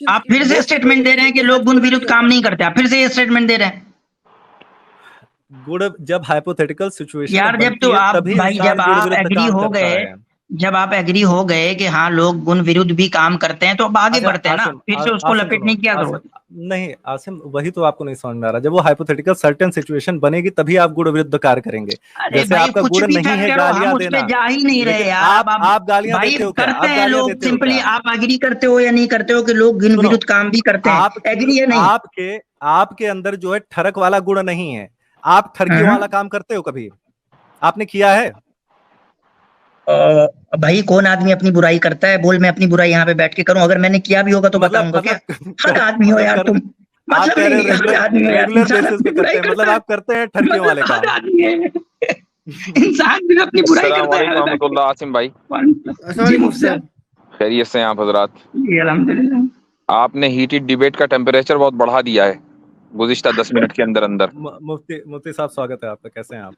आप फिर से स्टेटमेंट दे रहे हैं कि लोग गुण विरुद्ध काम नहीं करते, आप फिर से ये स्टेटमेंट दे रहे हैं। गुण जब हाइपोथेटिकल सिचुएशन यार जब तो आप भाई जब आप एग्री हो गए, जब आप एग्री हो गए कि हाँ लोग गुण विरुद्ध भी काम करते हैं तो अब आगे बढ़ते हैं ना, फिर से उसको लपेटने की क्या जरूरत है? नहीं आसिम, वही तो आपको नहीं समझ में आ रहा। जब वो हाइपोथेटिकल सर्टेन सिचुएशन बनेगी तभी आप गुण विरुद्ध कार्य करेंगे। जैसे आपका गुण नहीं है गालियां देना, जा ही नहीं रहे यार। आप गालियां देते हो क्या? करते हैं लोग, सिंपली आप एग्री करते हो या नहीं करते हो कि लोग गुण विरुद्ध काम भी करते हैं? एग्री है नहीं? आपके अंदर जो है ठरक वाला गुण नहीं है। आप ठरकी वाला काम करते हो कभी? आपने किया है? भाई कौन आदमी अपनी बुराई करता है? बोल मैं अपनी बुराई यहाँ पे बैठ के करूं? अगर मैंने किया भी होगा तो बताऊंगा क्या? हर आदमी हो यार तुम, मतलब मतलब आप करते हैं ठरकियों वाले काम। इंसान भी अपनी बुराई करता है। आसिम भाई खैरियत से हैं आप हजरात? अल्हम्दुलिल्लाह। आपने हीटेड डिबेट का टेम्परेचर बहुत बढ़ा दिया है गुज़िश्ता 10 मिनट के अंदर अंदर। मुफ्ती साहब स्वागत है आपका, कैसे हैं आप?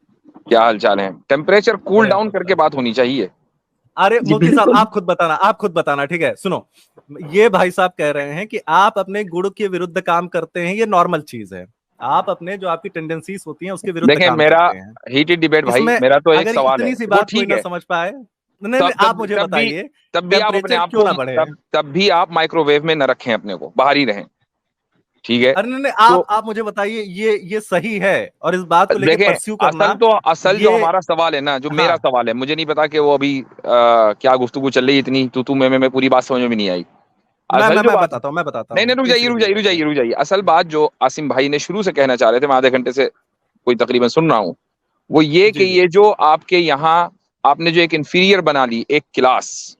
क्या हाल चाल है? टेम्परेचर कूल डाउन करके बात होनी चाहिए। अरे मुफ्ती साहब आप खुद बताना, ठीक है? सुनो, ये भाई साहब कह रहे हैं कि आप अपने गुण के विरुद्ध काम करते हैं, ये नॉर्मल चीज है। आप अपने जो आपकी टेंडेंसीज होती हैं उसके विरुद्ध काम मेरा करते हैं। हीटेड डिबेट भाई, मेरा तो एक सवाल है, सी बात कोई ना समझ पाए, नहीं आप मुझे बताइए, तब भी आप अपने आप को तब भी आप माइक्रोवेव में न रखें, अपने को बाहर ही रहें, ठीक है? अरे नहीं आप मुझे बताइए ये सही है, और इस बात को लेकर परस्यू करना। असल जो हमारा सवाल है ना, जो मेरा सवाल है, मुझे नहीं पता कि वो अभी क्या गुफ्तगू चल रही है, इतनी तू मैं पूरी बात समझ में नहीं आई। मैं बताता हूँ। नहीं रुक जाइए। असल बात जो आसिम भाई ने शुरू से कहना चाह रहे थे, मैं आधे घंटे से कोई तकरीबन सुन रहा हूँ, वो ये कि ये जो आपके यहाँ आपने जो एक इंफीरियर बना ली एक क्लास,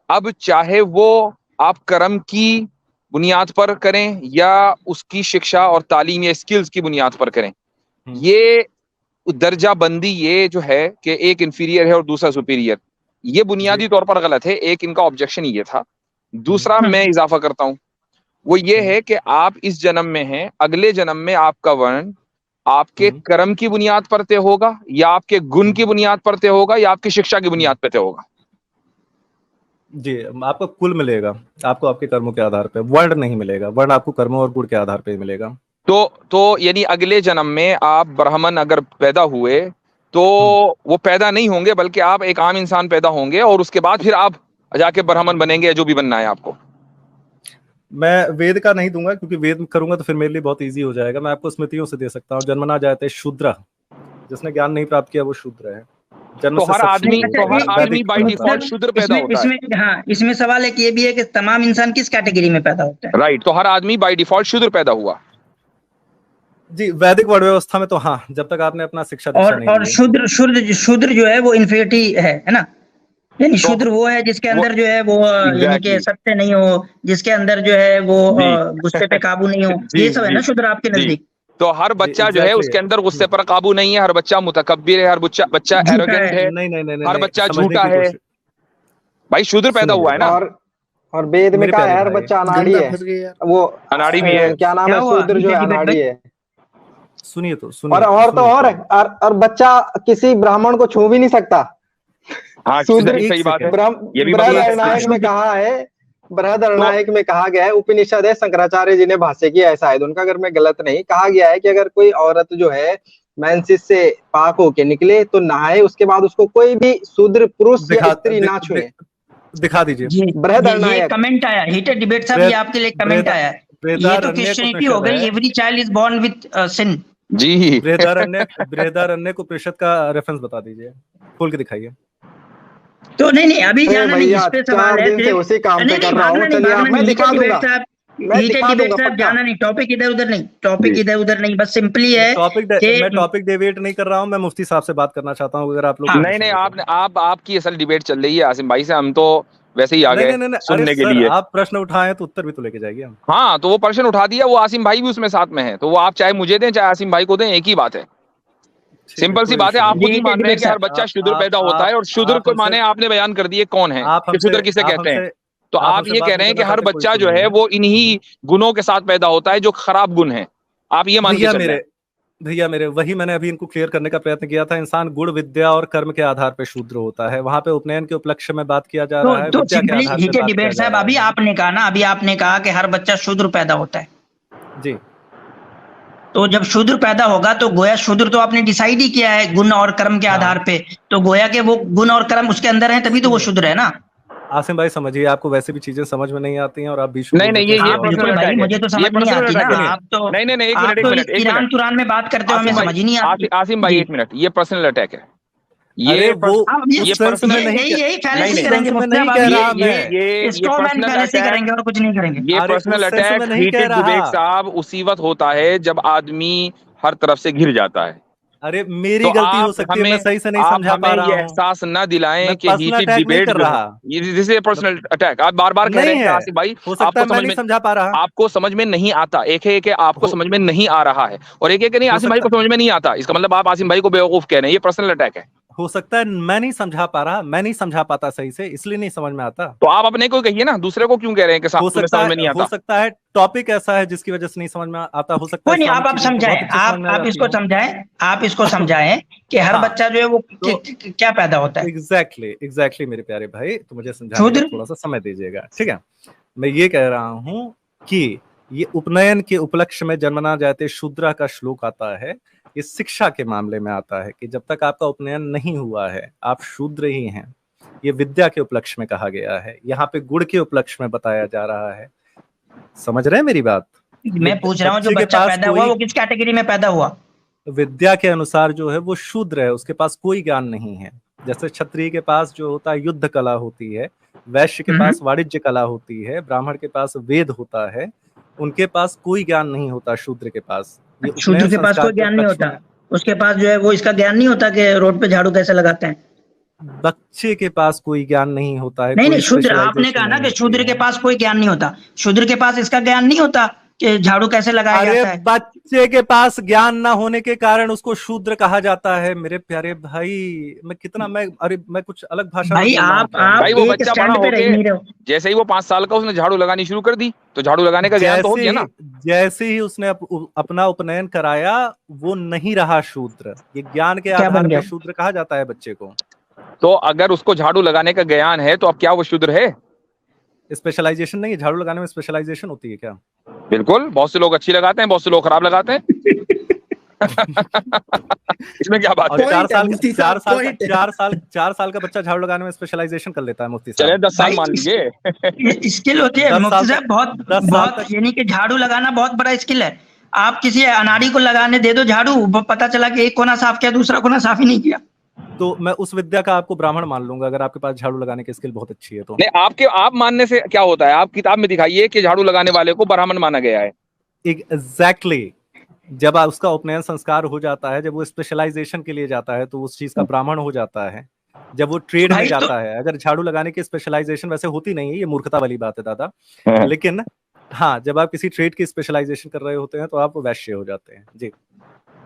अब चाहे वो आप कर्म की बुनियाद पर करें या उसकी शिक्षा और तालीम या स्किल्स की बुनियाद पर करें, ये दर्जा बंदी ये जो है कि एक इंफीरियर है और दूसरा सुपीरियर, ये बुनियादी तौर पर गलत है। एक इनका ऑब्जेक्शन ये था। दूसरा मैं इजाफा करता हूं, वो ये है कि आप इस जन्म में हैं, अगले जन्म में आपका वर्ण आपके कर्म की बुनियाद पर तय होगा या आपके गुण की बुनियाद पर तय होगा या आपकी शिक्षा की बुनियाद पर तय होगा? जी, आपको कुल मिलेगा, आपको आपके कर्मों के आधार पे, वर्ण नहीं मिलेगा। वर्ण आपको कर्मों और गुण के आधार पे मिलेगा। तो यानी अगले जन्म में आप ब्राह्मण अगर पैदा हुए तो वो पैदा नहीं होंगे, बल्कि आप एक आम इंसान पैदा होंगे और उसके बाद फिर आप जाके ब्राह्मण बनेंगे, जो भी बनना है आपको। मैं वेद का नहीं दूंगा, क्योंकि वेद करूंगा तो फिर मेरे लिए बहुत इजी हो जाएगा। मैं आपको स्मृतियों से दे सकता हूँ। जन्मना जायते शूद्र, जिसने ज्ञान नहीं प्राप्त किया वो शूद्र है। तो हर आदमी बाय डिफॉल्ट शूद्र पैदा होता है। हाँ, इसमें सवाल एक ये भी है कि तमाम इंसान किस कैटेगरी में पैदा होता है? राइट, तो हर आदमी बाय डिफॉल्ट शूद्र पैदा हुआ। जी, वैदिक वर्ण व्यवस्था में तो हाँ, जब तक आपने अपना शिक्षा और शूद्र जो है वो इन्फिनिटी है ना? यानी शूद्र वो है जिसके अंदर जो है वो यानी कि सत्य नहीं हो, जिसके अंदर जो है वो गुस्से पे काबू नहीं हो, ये सब है ना शूद्र आपके नजदीक? तो हर बच्चा जो है उसके अंदर गुस्से पर काबू नहीं है, हर बच्चा मुतकब्बिर है, हर बच्चा एरोगेंट है, नहीं, हर बच्चा झूठा है। भाई शूद्र पैदा हुआ है ना। और वेद में कहा है हर बच्चा अनाड़ी है, वो अनाड़ी भी है। क्या नाम है? शूद्र जो है अनाड़ी है। सुनिए तो और बच्चा किसी ब्राह्मण को छू भी नहीं सकता। हाँ, सही बात है। ये भी बृहदरण्यक में कहा है, बृहदरण्यक में कहा गया है, उपनिषद है, शंकराचार्य जी ने भाष्य किया है शायद उनका, अगर मैं गलत नहीं, कहा गया है कि अगर कोई औरत जो है मेंसेस से पाक होके निकले तो नहाए, उसके बाद उसको कोई भी शूद्र पुरुष या स्त्री ना छुए। दिखा दीजिए। बृहदरण्यक कमेंट आया, हीटेड डिबेट साहब, ये आपके लिए कमेंट आया है। ये तो क्रिश्चियनिटी हो गई, every child is born with sin. जी, बृहदारण्यक उपनिषद का रेफरेंस बता दीजिए, खोल के दिखाइए। तो नहीं अभी जाना नहीं, इस पे सवाल है, उसी काम पे कर रहा हूं। चलिए मैं दिखा दूंगा, जाना नहीं, टॉपिक इधर उधर नहीं, बस सिंपली है। मैं टॉपिक डिबेट नहीं कर रहा हूं, मैं मुफ्ती साहब से बात करना चाहता हूं। अगर आप लोग नहीं आपकी असल डिबेट चल रही है आसिम भाई से, हम तो वैसे ही आ गए सुनने के लिए। आप प्रश्न उठाए तो उत्तर भी तो लेके जाएंगे हम। हाँ, तो वो प्रश्न उठा दिया, वो आसिम भाई भी उसमें साथ में है, तो वो आप चाहे मुझे दें चाहे आसिम भाई को दें, एक ही बात है, सिंपल सी बात है। आप खुद ही मान रहे हैं कि हर बच्चा शूद्र पैदा होता है, और शूद्र को माने आपने बयान कर दिए कौन है कि शूद्र किसे कहते हैं। तो आप ये कह रहे हैं कि हर बच्चा जो है वो इन्हीं गुणों के साथ पैदा होता है जो खराब गुण हैं, आप ये मान के चल रहे हैं। भैया मेरे, वही मैंने अभी इनको क्लियर करने का प्रयत्न किया था। इंसान गुण, विद्या और कर्म के आधार पर शूद्र होता है। वहां पे उपनयन के उपलक्ष्य में बात किया जा रहा है। तो डिबेट साहब, अभी आपने कहा कि हर बच्चा शूद्र पैदा होता है। जी, तो जब शूद्र पैदा होगा तो गोया शूद्र तो आपने डिसाइड ही किया है गुण और कर्म के आधार पे, तो गोया के वो गुण और कर्म उसके अंदर है, तभी तो वो शूद्र है ना। आसिम भाई समझिए, आपको वैसे भी चीजें समझ में नहीं आती हैं और आप बीच में नहीं ये बिल्कुल भाई, मुझे तो समझ नहीं आती ना। आप तो नहीं एक मिनट ईरान तुरान में बात करते हो, हमें समझ ही नहीं आती। आसिम भाई एक मिनट, ये पर्सनल अटैक है, ये पर्सनल यही फैलेसी करेंगे, और कुछ नहीं करेंगे। ये पर्सनल अटैक हीटेड विवेक साहब उसी वक्त होता है जब आदमी हर तरफ से घिर जाता है। अरे मेरी गलती हो सकती है, मैं सही से नहीं समझा पा रहा हूं। ये एहसास न दिलाएं कि हीटेड डिबेट कर रहा, दिस इज पर्सनल अटैक। आप बार बार कह रहे हैं आसिफ भाई आपको समझ में समझा पा रहा, आपको समझ में नहीं आता। एक है कि आपको समझ में नहीं आ रहा है और एक है कि नहीं आसिम भाई को समझ में नहीं आता, इसका मतलब आप आसिम भाई को बेवकूफ कह रहे हैं। ये पर्सनल अटैक है। हो सकता है मैं नहीं समझा पा रहा, मैं नहीं समझा पाता सही से, इसलिए नहीं समझ में आता। तो आप अपने को कहिए ना, दूसरे को क्यों कह रहे हैं कि समझ में नहीं आता? हो सकता है टॉपिक ऐसा है जिसकी वजह से नहीं समझ में आता, हो सकता है। नहीं, आप समझाएं, आप इसको समझाएं, आप इसको समझाएं कि हर बच्चा जो है वो क्या पैदा होता है। एग्जैक्टली मेरे प्यारे भाई, तो मुझे समझाने में थोड़ा सा समय दीजिएगा, ठीक है। मैं ये कह रहा हूँ कि ये उपनयन के उपलक्ष्य में जन्मना जाते शूद्रा का श्लोक आता है, ये शिक्षा के मामले में आता है कि जब तक आपका उपनयन नहीं हुआ है आप शूद्र ही हैं। ये विद्या के उपलक्ष्य में कहा गया है, यहाँ पे गुण के उपलक्ष्य में बताया जा रहा है। समझ रहे हैं मेरी बात? मैं पूछ रहा हूँ जो बच्चा पैदा हुआ वो किस कैटेगरी में पैदा हुआ? विद्या के अनुसार जो है वो शूद्र है, उसके पास कोई ज्ञान नहीं है। जैसे क्षत्रिय के पास जो होता है युद्ध कला होती है, वैश्य के पास वाणिज्य कला होती है, ब्राह्मण के पास वेद होता है, उनके पास कोई ज्ञान नहीं होता शूद्र के पास। शूद्र के पास कोई ज्ञान नहीं होता, उसके पास जो है वो इसका ज्ञान नहीं होता कि रोड पे झाड़ू कैसे लगाते हैं। बच्चे के पास कोई ज्ञान नहीं होता है। नहीं, शूद्र आपने कहा ना कि शूद्र के पास कोई ज्ञान नहीं होता, शूद्र के पास इसका ज्ञान नहीं होता कि झाड़ू कैसे लगाया जाता है। बच्चे के पास ज्ञान ना होने के कारण उसको शूद्र कहा जाता है। मेरे प्यारे भाई, मैं कुछ अलग भाषा भाई भाई वो बच्चा बड़ा हो गया, जैसे ही वो 5 साल का उसने झाड़ू लगानी शुरू कर दी तो झाड़ू लगाने का ज्ञान तो हो गया ना। जैसे ही उसने अपना उपनयन कराया वो नहीं रहा शूद्र, ये ज्ञान के आधार पर शूद्र कहा जाता है बच्चे को। तो अगर उसको झाड़ू लगाने का ज्ञान है तो अब क्या वो शूद्र है? स्पेशलाइजेशन नहीं है, झाड़ू लगाने में स्पेशलाइजेशन होती है क्या? बिल्कुल, बहुत से लोग अच्छी लगाते हैं, बहुत से लोग खराब लगाते हैं। इसमें क्या बात है? 4 साल का बच्चा झाड़ू लगाने में स्पेशलाइजेशन कर लेता है मुफ्ती साहब। चलिए 10 साल मान लीजिए। स्किल होती है मुफ्ती साहब, बहुत यानी कि झाड़ू लगाना बहुत बड़ा स्किल है। आप किसी अनाड़ी को लगाने दे दो झाड़ू, पता चला कि एक कोना साफ किया दूसरा कोना साफ ही नहीं किया, तो मैं उस विद्या का आपको ब्राह्मण मान लूंगा अगर आपके पास झाड़ू लगाने की स्किल बहुत अच्छी है तो। नहीं, आप मानने से क्या होता है? आप किताब में दिखाइए कि झाड़ू लगाने वाले को ब्राह्मण माना गया है। एग्जैक्टली, जब उसका उपनयन संस्कार हो जाता है, जब वो स्पेशलाइजेशन के लिए जाता है तो उस चीज का ब्राह्मण हो जाता है। जब वो ट्रेड में जाता है, अगर झाड़ू लगाने की स्पेशलाइजेशन वैसे होती नहीं है, ये मूर्खता वाली बात है दादा, लेकिन हाँ जब आप किसी ट्रेड की स्पेशलाइजेशन कर रहे होते हैं तो आप वैश्य हो जाते हैं। जी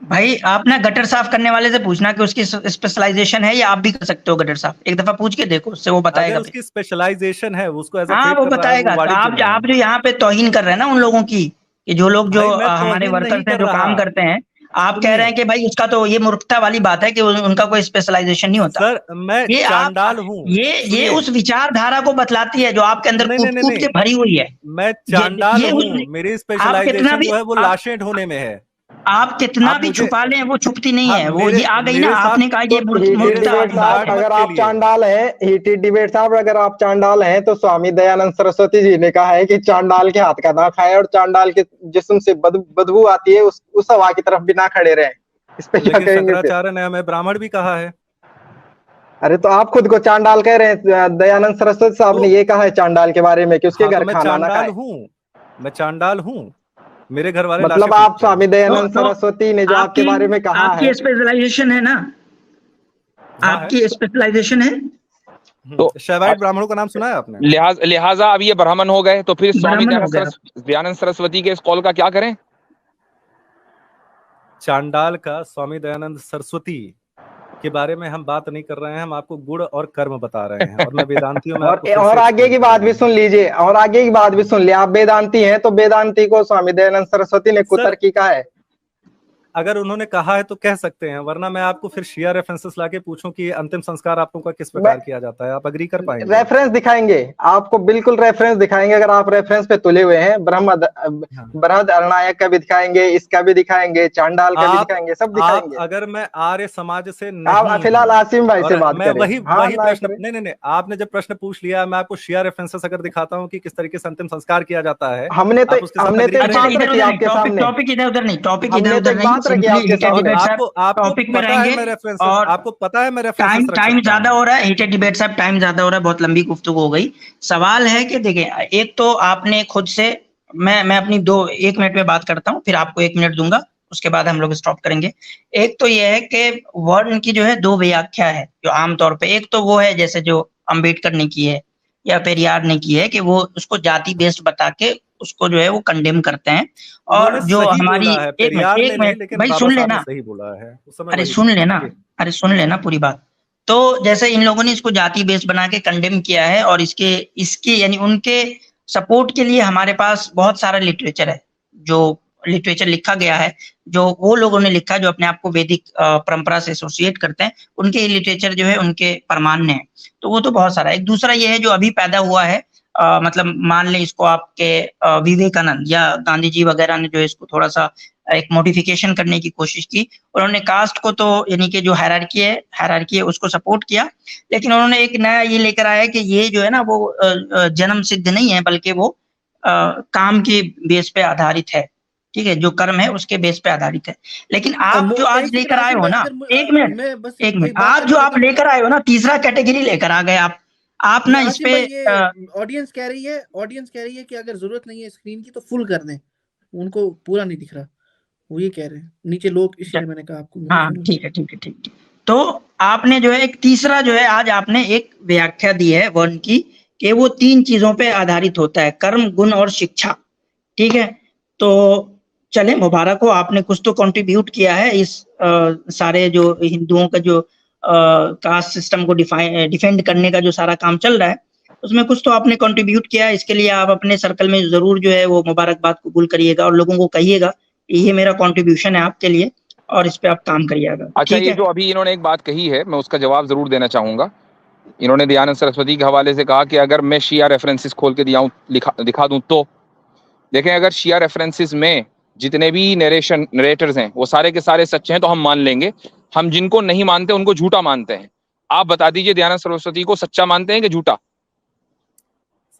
भाई, आप ना गटर साफ करने वाले से पूछना कि उसकी स्पेशलाइजेशन है या आप भी कर सकते हो गटर साफ, एक दफा पूछ के देखो, उससे वो बताएगा। अगर उसकी स्पेशलाइजेशन है उसको हाँ वो बताएगा। तो आप जो यहाँ पे तौहीन कर रहे हैं ना उन लोगों की, कि जो लोग जो हमारे वर्कर्स हैं जो काम करते हैं, आप कह रहे हैं कि भाई उसका तो ये मूर्खता वाली बात है कि उनका कोई स्पेशलाइजेशन नहीं होता। सर मैं चांडाल हूँ, ये उस विचारधारा को बतलाती है जो आपके अंदर कूट के भरी हुई है। मैं चांडाल हूँ, मेरी स्पेशलाइजेशन जो है वो लाशें ढोने में है। आप कितना भी छुपा लें वो छुपती नहीं है, वो ये आ गई ना। आपने कहा ये अगर आप चांडाल हैं, हीटेड डिबेट साहब, अगर आप चांडाल हैं तो स्वामी दयानंद सरस्वती जी ने कहा है कि चांडाल के हाथ का ना खाए और चांडाल के जिस्म से बदबू आती है उस हवा की तरफ भी ना खड़े रहें। इस पे क्या कहेंगे? शंकराचार्य ने हमें ब्राह्मण भी कहा है। अरे तो आप खुद को चांडाल कह रहे हैं, दयानंद सरस्वती साहब ने ये कहा है चांडाल के बारे में कि उसके घर खाना ना खाए। मैं चांडाल हूँ, मेरे घर वाले मतलब आप स्वामी दयानंद सरस्वती ने जो आपके बारे में कहा है, आपकी स्पेशलाइजेशन है ना, आपकी स्पेशलाइजेशन है। तो शैवाइट ब्राह्मणों का नाम सुना है आपने? लिहाजा अब ये ब्राह्मण हो गए, तो फिर स्वामी दयानंद सरस्वती के इस कॉल का क्या करें? चांडाल का स्वामी दयानंद सरस्वती के बारे में हम बात नहीं कर रहे हैं, हम आपको गुण और कर्म बता रहे हैं। और मैं वेदांतियों में और आगे की बात भी सुन लीजिए, और आगे की बात भी सुन लिया। आप वेदांती हैं तो वेदांती को स्वामी दयानंद सरस्वती ने कुतर्की कहा है। अगर उन्होंने कहा है तो कह सकते हैं, वरना मैं आपको फिर शिया रेफरेंसेस लाके पूछूं कि अंतिम संस्कार आप लोगों का किस प्रकार किया जाता है, आप अग्री कर पाएंगे? रेफरेंस दिखाएंगे आपको, बिल्कुल रेफरेंस दिखाएंगे, अगर आप रेफरेंस पे तुले हुए हैं। बृहद अरणायक का भी दिखाएंगे, इसका भी दिखाएंगे, चांडाल का भी दिखाएंगे, सब दिखाएंगे। अगर मैं आर्य समाज से आप फिलहाल आसिम भाई से बात करें। वही प्रश्न, नहीं, आपने जब प्रश्न पूछ लिया, मैं आपको शिया रेफरेंसेस अगर दिखाता हूँ कि किस तरीके से अंतिम संस्कार किया जाता है, हमने तो टॉपिक इधर उधर नहीं, टॉपिक इधर उधर नहीं, टॉपिक में रहेंगे। और आपको पता है मेरा टाइम ज्यादा हो रहा है, हीटेड डिबेट साहब, टाइम ज्यादा हो रहा है, बहुत लंबी गुफ्तगू हो गई। सवाल है कि देखिए, एक तो आपने खुद से, मैं अपनी 1 मिनट में बात करता हूँ, फिर आपको 1 मिनट दूंगा, उसके बाद हम लोग स्टॉप करेंगे। एक तो ये है कि वर्ण की जो है 2 व्याख्या है जो आमतौर पे, एक तो वो है जैसे जो अम्बेडकर ने की है या पेरियार ने की है कि वो उसको जाति बेस्ड बता के उसको जो है वो कंडेम करते हैं। और जो हमारी, एक मिनट भाई सुन लेना, अरे सुन लेना पूरी बात। तो जैसे इन लोगों ने इसको जाति बेस्ड बना के कंडेम किया है, और इसके यानी उनके सपोर्ट के लिए हमारे पास बहुत सारा लिटरेचर है, जो लिटरेचर लिखा गया है, जो वो लोगों ने लिखा है जो अपने आप को वैदिक परंपरा से एसोसिएट करते हैं, उनके लिटरेचर जो है उनके प्रमाण्य है। तो वो तो बहुत सारा। एक दूसरा ये है जो अभी पैदा हुआ है, मतलब मान लें इसको आपके विवेकानंद या गांधी जी वगैरह ने जो इसको थोड़ा सा एक मॉडिफिकेशन करने की कोशिश की। उन्होंने कास्ट को तो यानी कि जो हायरार्की है उसको सपोर्ट किया, लेकिन उन्होंने एक नया ये लेकर आया कि ये जो है ना वो जन्म सिद्ध नहीं है, बल्कि वो काम के बेस पे आधारित है। ठीक है, जो कर्म है उसके बेस पे आधारित है। लेकिन आप जो आज लेकर आए हो ना, एक मिनट, आज जो आप लेकर आए हो ना, तीसरा कैटेगरी लेकर आ गए आप ना इस पे। ऑडियंस कह रही है कि अगर जरूरत नहीं है स्क्रीन की तो फुल कर दें, उनको पूरा नहीं दिख रहा, वो ये कह रहे हैं नीचे लोग, इसलिए मैंने कहा आपको। हाँ ठीक है। तो आपने जो है एक तीसरा जो है आज आपने एक व्याख्या दी है वर्ण की, कि वो 3 चीजों पे आधारित होता है, कर्म, गुण और शिक्षा। ठीक है, तो चले मुबारक हो, आपने कुछ तो कंट्रीब्यूट किया है इस सारे जो हिंदुओं का जो कास्ट सिस्टम को डिफेंड करने का जो सारा काम चल रहा है, उसमें कुछ तो आपने कंट्रीब्यूट किया है। इसके लिए आप अपने सर्कल में जरूर जो है वो मुबारकबाद कबूल करिएगा, और लोगों को कहिएगा ये मेरा कंट्रीब्यूशन है आपके लिए, और इस पे आप काम करिएगा। अच्छा, ये जो अभी इन्होंने एक बात कही है, मैं उसका जवाब जरूर देना चाहूंगा। इन्होंने दयानंद सरस्वती के हवाले से कहा कि अगर मैं शिया रेफरेंसेस खोल के दिखा दूं, तो देखें, अगर शिया रेफरेंसेस में जितने भी नरेटर्स हैं वो सारे के सारे सच्चे हैं तो हम मान लेंगे। हम जिनको नहीं मानते उनको झूठा मानते हैं। आप बता दीजिए, दयानंद सरस्वती को सच्चा मानते हैं कि झूठा?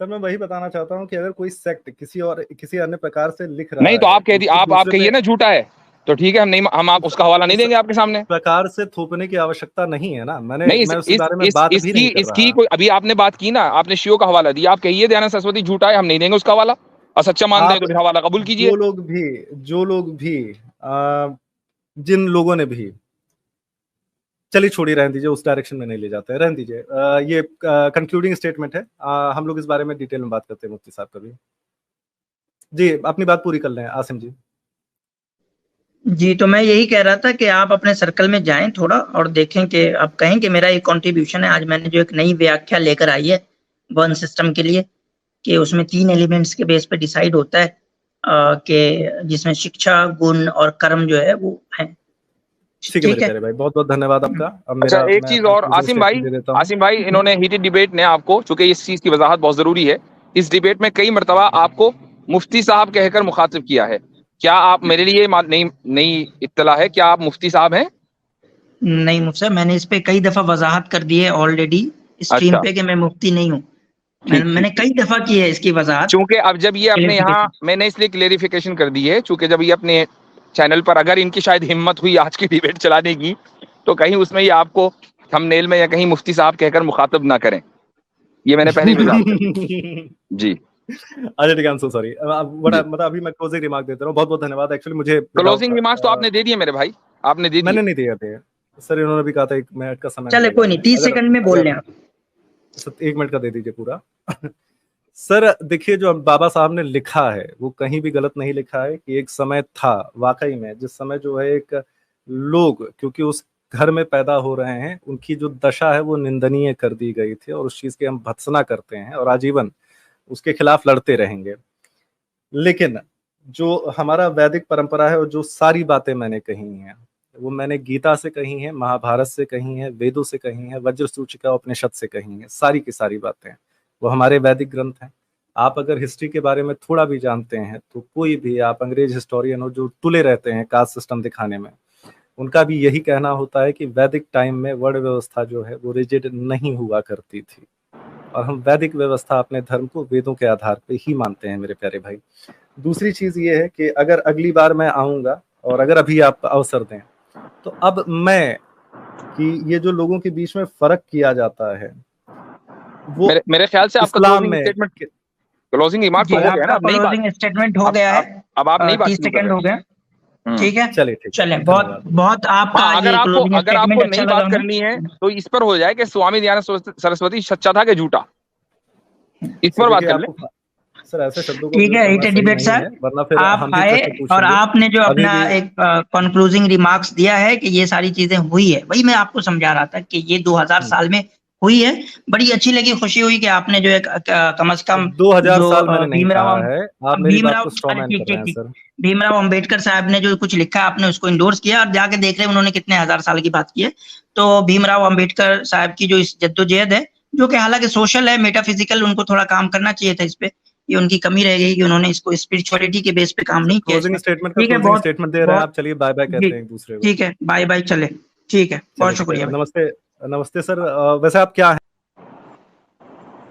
सर मैं वही बताना चाहता हूं कि अगर कोई सेक्ट किसी अन्य प्रकार से लिख रहा नहीं, तो आप कहिए ना झूठा है, तो ठीक है, हम आप उसका हवाला नहीं देंगे आपके सामने। प्रकार से थोपने की आवश्यकता नहीं है ना, मैं उसके बारे में बात भी नहीं कर रहा। इसकी कोई, अभी आपने बात की ना, आपने शिव का हवाला दिया, आप कहिए दयानंद सरस्वती झूठा है, हम नहीं देंगे उसका हवाला, और सच्चा मानते हैं तो फिर हवाला कबूल कीजिए। जो लोग भी जिन लोगों ने भी, चलिए छोड़िए, रहने दीजिए, उस डायरेक्शन में नहीं ले जाते हैं, रहने दीजिए। ये कंक्लूडिंग स्टेटमेंट है, हम लोग इस बारे में डिटेल में बात करते हैं मुफ्ती साहब कभी। जी अपनी बात पूरी कर लें आसिम जी। जी, तो मैं यही कह रहा था कि आप अपने सर्कल में जाएं थोड़ा और देखें कि आप कहें कि मेरा एक कंट्रीब्यूशन है। आज मैंने जो एक नई व्याख्या लेकर आई है वर्ण सिस्टम के लिए, कि उसमें 3 एलिमेंट्स के बेस पे डिसाइड होता है, कि जिसमें शिक्षा, गुण और कर्म जो है वो है। ठीक है मेरे भाई, बहुत बहुत धन्यवाद आपका। अच्छा, एक चीज और, आसिम भाई, इन्होंने हीटेड डिबेट ने आपको, चूंकि इस चीज की वजाहत बहुत जरूरी है, इस डिबेट में कई मरतबा आपको मुफ्ती साहब कहकर मुखातिब किया है। क्या आप, मेरे लिए नई इत्तला है, क्या आप मुफ्ती साहब हैं? नहीं मुफ्ती, मैंने इस पे कई दफा वजाहत कर दी है ऑलरेडी स्ट्रीम पे कि मैं मुफ्ती नहीं हूँ। मैंने कई दफा की है इसकी वजाहत। चूंकि अब जब ये अपने यहाँ, मैंने इसलिए क्लेरिफिकेशन कर दी है, चूंकि जब ये अपने चैनल पर, अगर इनकी शायद हिम्मत हुई आज की डिबेट चलाने की, तो कहीं उसमें ये आपको थंबनेल में या कहीं मुफ्ती साहब कहकर मुखातिब ना करें, ये मैंने पहले जी। अच्छा ठीक है, सो सॉरी, मतलब अभी मैं क्लोजिंग रिमार्क देता हूँ। बहुत बहुत धन्यवाद। एक्चुअली मुझे क्लोजिंग रिमार्क्स तो आपने दे दिए मेरे भाई, आपने दे दिए। मैंने नहीं दिया थे सर, इन्होंने भी कहा था 1 मिनट का समय। चले कोई नहीं, 30 सेकंड में बोल लें आप। 1 मिनट का दे दीजिए पूरा। सर देखिए, जो बाबा साहब ने लिखा है वो कहीं भी गलत नहीं लिखा है, कि एक समय था वाकई में जिस समय जो है एक लोग, क्योंकि उस घर में पैदा हो रहे हैं, उनकी जो दशा है वो निंदनीय कर दी गई थी, और उस चीज की हम भत्सना करते हैं और आजीवन उसके खिलाफ लड़ते रहेंगे। लेकिन जो हमारा वैदिक परंपरा है और जो सारी बातें मैंने कही हैं वो मैंने गीता से कही हैं, महाभारत से कही हैं, वेदों से कही हैं, वज्र सूचिका उपनिषद से कही हैं। सारी की सारी बातें वो हमारे वैदिक ग्रंथ हैं। आप अगर हिस्ट्री के बारे में थोड़ा भी जानते हैं तो कोई भी, आप अंग्रेज हिस्टोरियन हो जो तुले रहते हैं कास्ट सिस्टम दिखाने में, उनका भी यही कहना होता है कि वैदिक टाइम में वर्ण व्यवस्था जो है वो रिजिड नहीं हुआ करती थी, और हम वैदिक व्यवस्था अपने धर्म को वेदों के आधार पे ही मानते हैं मेरे प्यारे भाई। दूसरी चीज ये है कि अगर अगली बार मैं आऊंगा और अगर अभी आप अवसर दें तो अब मैं कि ये जो लोगों के बीच में फर्क किया जाता है वो मेरे ख्याल से आपका क्लोजिंग रिमार्क हो गया ना, क्लोजिंग स्टेटमेंट हो गया है। अब आप नहीं बात 30 सेकंड हो गए, ठीक है, चले बहुत आपका अगर आपको नहीं बात करनी है तो इस पर हो जाए कि स्वामी दयानंद सरस्वती सच्चा था कि झूठा, इस पर बात कर ले सर। ऐसे शब्दों को ठीक है, हीटेड डिबेट सर, आप आए और आपने जो अपना एक कंक्लूजिंग रिमार्क्स दिया है कि ये सारी चीजें हुई है, वही मैं आपको समझा रहा था कि ये 2000 साल में हुई है। बड़ी अच्छी लगी, खुशी हुई कि आपने जो है कम से कम 2000 साल मैंने नहीं कहा है, आप मेरी बात को स्ट्रॉ मैन कर रहे हैं सर। भीमराव अंबेडकर साहब ने जो कुछ लिखा आपने उसको इंडोर्स किया, और जाके देख रहे उन्होंने कितने हजार साल की बात की है। तो भीमराव अंबेडकर साहब की जो इस जद्दोजहद है, जो कि हालांकि सोशल है, मेटाफिजिकल, उनको थोड़ा काम करना चाहिए था इस पे, ये उनकी कमी रह गई कि उन्होंने इसको स्पिरिचुअलिटी के बेस पे काम नहीं किया। ठीक है, बहुत स्टेटमेंट दे रहे हैं आप, चलिए बाय बाय कहते हैं एक दूसरे को। ठीक है, बाय बाय, चले, ठीक है, बहुत शुक्रिया। नमस्ते सर, वैसे आप क्या हैं?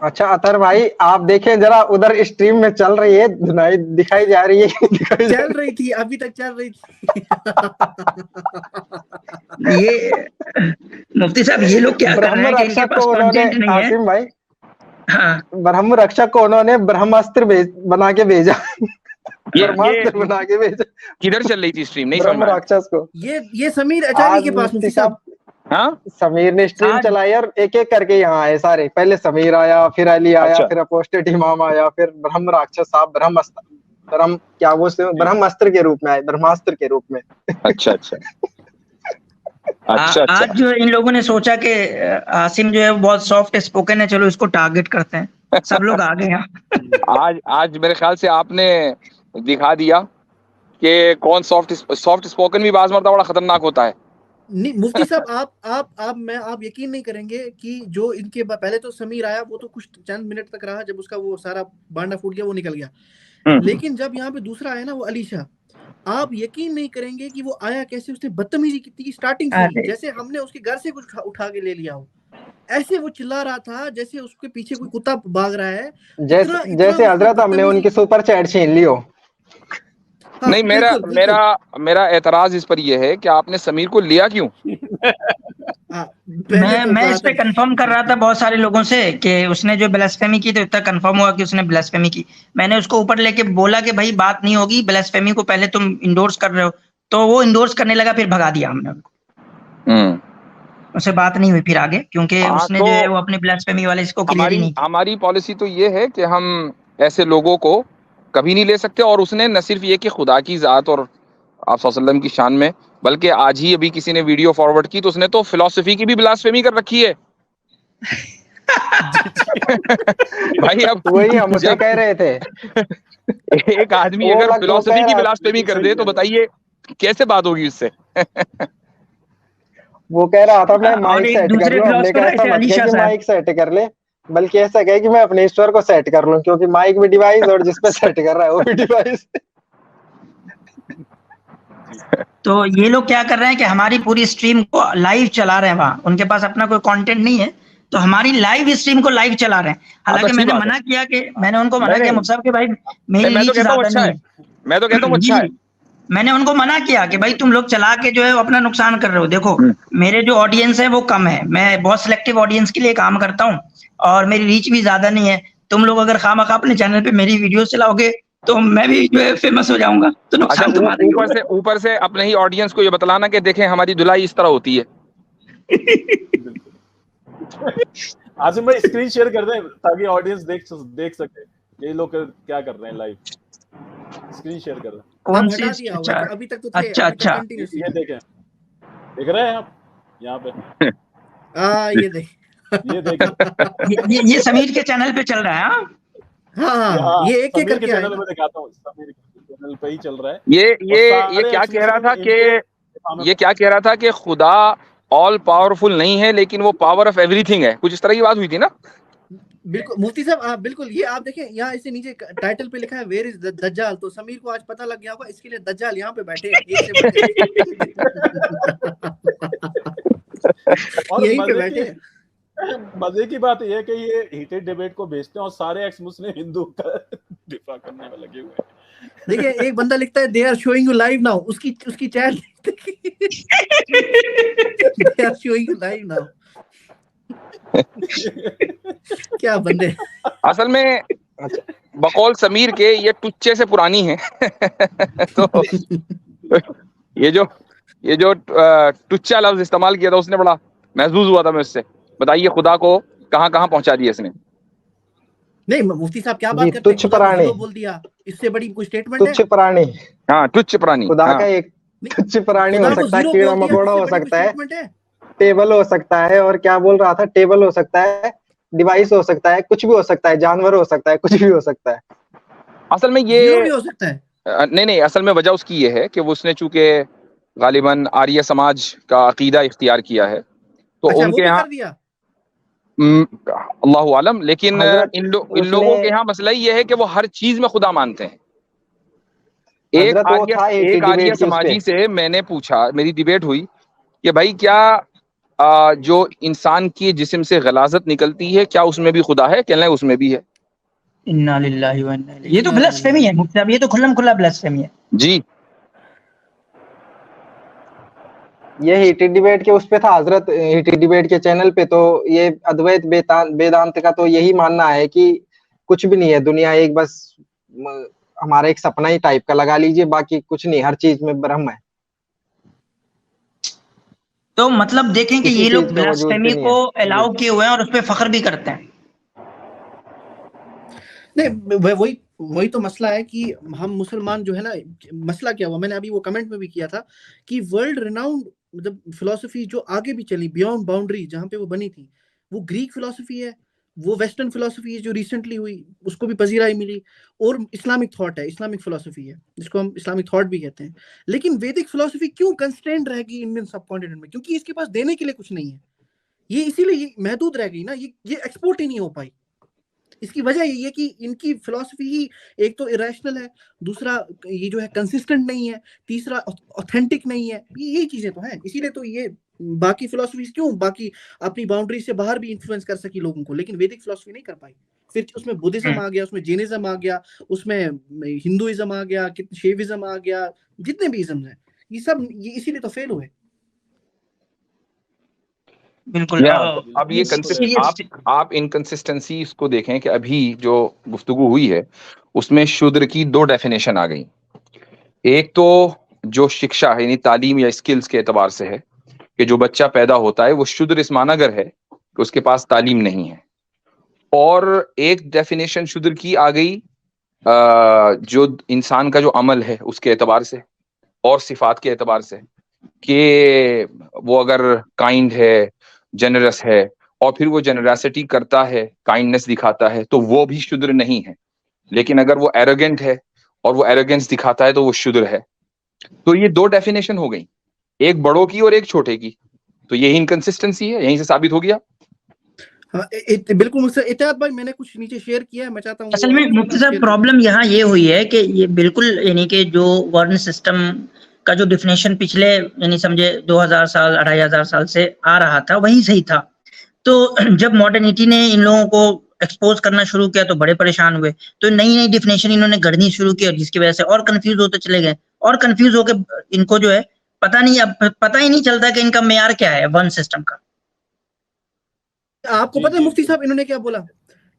अच्छा अतर भाई, आप देखें जरा उधर स्ट्रीम में चल रही है, धुनाई दिखाई जा रही है? चल रही थी, अभी तक चल रही थी। ये मुफ्ती साहब, ये लोग क्या कर रहे हैं कि इनके पास कंटेंट नहीं है। आसिम भाई, हाँ, ब्रह्म रक्षक को उन्होंने ब्रह्मास्त्र बना के भेजा। ब्रह्मास्त्र बना के भेजा। किधर चल रही थी स्ट्रीम? नहीं ब्रह्म राक्षस को ये समीर अचारी के पास। मुफ्ती साहब, हाँ, समीर ने स्ट्रीम चलाई और एक एक करके यहाँ आए सारे। पहले समीर आया, फिर अली आया, फिर अपोस्टेट इमाम आया, फिर ब्रह्म राक्षस साहब ब्रह्मास्त्र के रूप में आए, ब्रह्मास्त्र के रूप में। अच्छा। आज जो इन लोगों ने सोचा कि आसिम जो है बहुत सॉफ्ट स्पोकन है, चलो इसको टारगेट करते हैं, सब लोग आ गए यहाँ। आज मेरे ख्याल से आपने दिखा दिया कि कौन सॉफ्ट स्पोकन भी बाज़ मरता बड़ा खतरनाक होता है। नहीं मुफ्ती साहब, आप यकीन नहीं करेंगे कि जो इनके पहले तो समीर आया, वो तो कुछ चंद मिनट तक रहा, जब उसका वो सारा बांडा फूट गया, वो निकल गया। लेकिन जब यहाँ पे दूसरा आया ना, वो अली शाह, आप यकीन नहीं करेंगे कि वो आया कैसे। उसने बदतमीजी की स्टार्टिंग से, जैसे हमने उसके घर से कुछ उठा के ले लिया हो, ऐसे वो चिल्ला रहा था जैसे उसके पीछे कोई कुत्ता भाग रहा है। जैसे हजरत हमने उनकी सुपर चैट छीन ली हो। हाँ, नहीं, मेरा एतराज इस पर यह है कि आपने समीर को लिया क्यों? मैं इस पे कंफर्म कर रहा था बहुत सारे लोगों से कि उसने जो ब्लास्फेमी की, तो इतना कंफर्म हुआ कि उसने ब्लास्फेमी की। मैंने उसको ऊपर लेके बोला कि भाई बात नहीं होगी, ब्लास्फेमी को पहले तुम इंडोर्स कर रहे हो, तो वो इंडोर्स करने लगा, फिर भगा दिया हमने उनको। उससे बात नहीं हुई फिर आगे, क्योंकि उसने जो है वो अपने ब्लास्फेमी वाले इसको क्लियर ही नहीं। हमारी पॉलिसी तो ये है कि हम ऐसे लोगों को कभी नहीं ले सकते, और उसने न सिर्फ ये कि खुदा की जात और आप सल्लल्लाहु अलैहि वसल्लम की शान में, बल्कि आज ही अभी किसी ने वीडियो फॉरवर्ड की तो उसने तो फिलॉसफी की भी ब्लास्फेमी कर रखी है। भाई अब वही हम उसे कह रहे थे, एक आदमी अगर फिलॉसफी की ब्लास्फेमी कर दे तो बताइए कैसे बात होगी उससे। वो कह रहा था मैं माइक सेट कर लूं, हमने कहा ऐसा मत कह कि माइक सेट कर ले, बल्कि ऐसा कहे कि मैं अपने ईश्वर को सेट कर लूं, क्योंकि माइक भी डिवाइस और जिस पे सेट कर रहा है वो भी डिवाइस। तो ये लोग क्या कर रहे हैं कि हमारी पूरी स्ट्रीम को लाइव चला रहे हैं, वहाँ उनके पास अपना कोई कंटेंट नहीं है, तो हमारी लाइव स्ट्रीम को लाइव चला रहे हैं। हालांकि मैंने उनको मना किया मुफ्ती के भाई, मेरी रीच ज्यादा नहीं है। मैं तो कहता हूँ अच्छा है। मैंने उनको मना किया कि भाई तुम लोग चला के जो है अपना नुकसान कर रहे हो। देखो मेरे जो ऑडियंस है वो कम है, मैं बहुत सिलेक्टिव ऑडियंस के लिए काम करता हूँ, और मेरी रीच भी ज्यादा नहीं है। तुम लोग अगर खामखा अपने चैनल पे मेरी वीडियो चलाओगे तो मैं भी जो है फेमस हो जाऊंगा, तो नुकसान तुम्हारा ही होगा। ऊपर से अपने ही ऑडियंस को ये बतलाना कि देखें हमारी धुलाई इस तरह होती है। आसिम भाई स्क्रीन शेयर कर दें ताकि ऑडियंस देख सके ये लोग क्या कर रहे हैं लाइव। स्क्रीन शेयर कर दें। कौन सी? अभी तक तो थे। अच्छा ये देखें, देख रहे हैं आप यहाँ पे? ये देख, ये देखें, ये समीर के चैनल पे चल रहा है। हाँ, ये एक एक करके चैनल में दिखाता हूँ। चैनल पे ही चल रहा है। ये क्या कह रहा था कि ये क्या कह रहा था कि खुदा ऑल पावरफुल नहीं है लेकिन वो पावर ऑफ एवरीथिंग है, कुछ इस तरह की बात हुई थी ना। बिल्कुल मुफ्ती साहब, बिल्कुल ये आप देखें यहाँ इससे नीचे टाइटल पे लिखा है वेयर इज दज्जाल, तो समीर को आज पता लग गया होगा, इसके लिए दज्जाल यहाँ पे बैठे हैं एक से और यहीं पे बैठे हैं। मजे की बात यह है कि ये हीटेड डिबेट को भेजते हैं और सारे एक्स मुस्लिम हिंदू का दिफा करने में लगे हुए हैं। देखिए एक बंदा लिखता है they are showing you live now, उसकी chat they are showing you live now. क्या बंदे असल में बकौल समीर के ये टुच्चे से पुरानी है तो ये जो टुच्चा लफ्ज इस्तेमाल किया था उसने बड़ा महसूस हुआ था मैं उससे। बताइए खुदा को कहाँ पहुंचा दिया इसने। नहीं मुफ्ती साहब क्या बात करते हैं, तुच्छ प्राणी बोल दिया, इससे बड़ी कोई स्टेटमेंट है? तुच्छ प्राणी, हाँ तुच्छ प्राणी, खुदा का एक तुच्छ प्राणी हो सकता है, कीड़ा मकोड़ा हो सकता है, टेबल हो सकता है, और क्या बोल रहा था, टेबल हो सकता है, डिवाइस हो सकता है, कुछ भी हो सकता है, जानवर हो सकता है, कुछ भी हो सकता है। असल में ये भी हो सकता है। नहीं, असल में वजह उसकी ये है कि वो उसने चूंकि गालिबन आर्य समाज का अकीदा इख्तियार किया है तो अच्छा, उनके यहाँ अल्लाह आलम, लेकिन इन लोगों के यहाँ मसला ये है कि वो हर चीज में खुदा मानते हैं। एक आर्य समाजी से मैंने पूछा, मेरी डिबेट हुई कि भाई क्या जो इंसान की जिस्म से गलाजत निकलती है क्या उसमें भी खुदा है? कहना है उसमें भी है। इन्ना लिल्लाहि व इन्ना इलैहि। ये तो ब्लास्फेमी है मुफ्ती साहब, ये तो खुल्लम-खुल्ला ब्लास्फेमी है जी। ये हीटेड डिबेट के उस पे था, हजरत हीटेड डिबेट के चैनल पे, तो ये अद्वैत वेदांत का तो यही मानना है कि कुछ भी नहीं है दुनिया, एक बस हमारा एक सपना ही टाइप का लगा लीजिए, बाकी कुछ नहीं, हर चीज में ब्रह्म है। तो मतलब देखें कि ये लोग ब्लास्फेमी को अलाउ किए हुए हैं और उस पर फख्र भी करते हैं। नहीं वही तो मसला है कि हम मुसलमान जो है ना, मसला क्या हुआ, मैंने अभी वो कमेंट में भी किया था कि वर्ल्ड रिनाउंड मतलब फिलोसफी जो आगे भी चली बियॉन्ड बाउंड्री जहां पे वो बनी थी, वो ग्रीक फिलोसफी है, वो वेस्टर्न फिलोसफी है जो रिसेंटली हुई उसको भी पजीराई मिली, और इस्लामिक थॉट है, इस्लामिक फिलोसफी है जिसको हम इस्लामिक थॉट भी कहते हैं। लेकिन वैदिक फिलोसफी क्यों कंस्ट्रेंड रहेगी इंडियन सबकॉन्टिनेंट में? क्योंकि इसके पास देने के लिए कुछ नहीं है, ये इसीलिए महदूद रह गई ना, ये एक्सपोर्ट ही नहीं हो पाई। इसकी वजह यही है कि इनकी फिलॉसफी ही एक तो इरेशनल है, दूसरा ये जो है कंसिस्टेंट नहीं है, तीसरा ऑथेंटिक नहीं है, यही चीजें तो हैं। इसीलिए तो ये बाकी फिलॉसफी क्यों बाकी अपनी बाउंड्री से बाहर भी इन्फ्लुएंस कर सकी लोगों को, लेकिन वैदिक फिलॉसफी नहीं कर पाई। फिर उसमें बुद्धिज्म आ गया, उसमें जैनिज्म आ गया, उसमें हिंदुइज्म आ गया, शैविज्म आ गया, जितने भी इज्म हैं ये सब ये इसीलिए तो फेल हुए। बिल्कुल। अब ये आप इनकंसिस्टेंसी इसको देखें कि अभी जो गुफ्तगू हुई है उसमें शूद्र की दो डेफिनेशन आ गई। एक तो जो शिक्षा है यानी तालीम या स्किल्स के एतबार से है कि जो बच्चा पैदा होता है वो शूद्र इस मानागर है कि उसके पास तालीम नहीं है, और एक डेफिनेशन शूद्र की आ गई जो इंसान का जो अमल है उसके एतबार से और सिफात के एतबार से कि वो अगर काइंड है, जेनरस है, और फिर वो जेनरसिटी करता है, काइंडनेस दिखाता है, तो वो भी शूद्र नहीं है। लेकिन अगर वो एरोगेंट है और वो एरोगेंस दिखाता है तो वो शूद्र है। तो ये दो डेफिनेशन हो गई, एक बड़ों की और एक छोटे की। तो यही इनकंसिस्टेंसी है, यहीं से साबित हो गया। हाँ, बिल्कुल मुझसे इत्तेहाद भाई, मैंने कुछ नीचे शेयर किया है, मैं चाहता हूँ। असल में मुफ्ती साहब प्रॉब्लम यहाँ ये हुई है कि ये बिल्कुल यानी कि जो वर्ण सिस्टम का जो डिफिनेशन पिछले यानी समझे 2000 साल 2500 साल से आ रहा था वही सही था। तो जब मॉडर्निटी ने इन लोगों को एक्सपोज करना शुरू किया तो बड़े परेशान हुए, तो नई डिफिनेशन इन्होंने गढ़नी शुरू की और जिसकी वजह से और कंफ्यूज होते चले गए, और कंफ्यूज होकर इनको जो है पता ही नहीं चलता कि इनका मेयार क्या है वर्ण सिस्टम का। आपको पता है मुफ्ती साहब इन्होंने क्या बोला?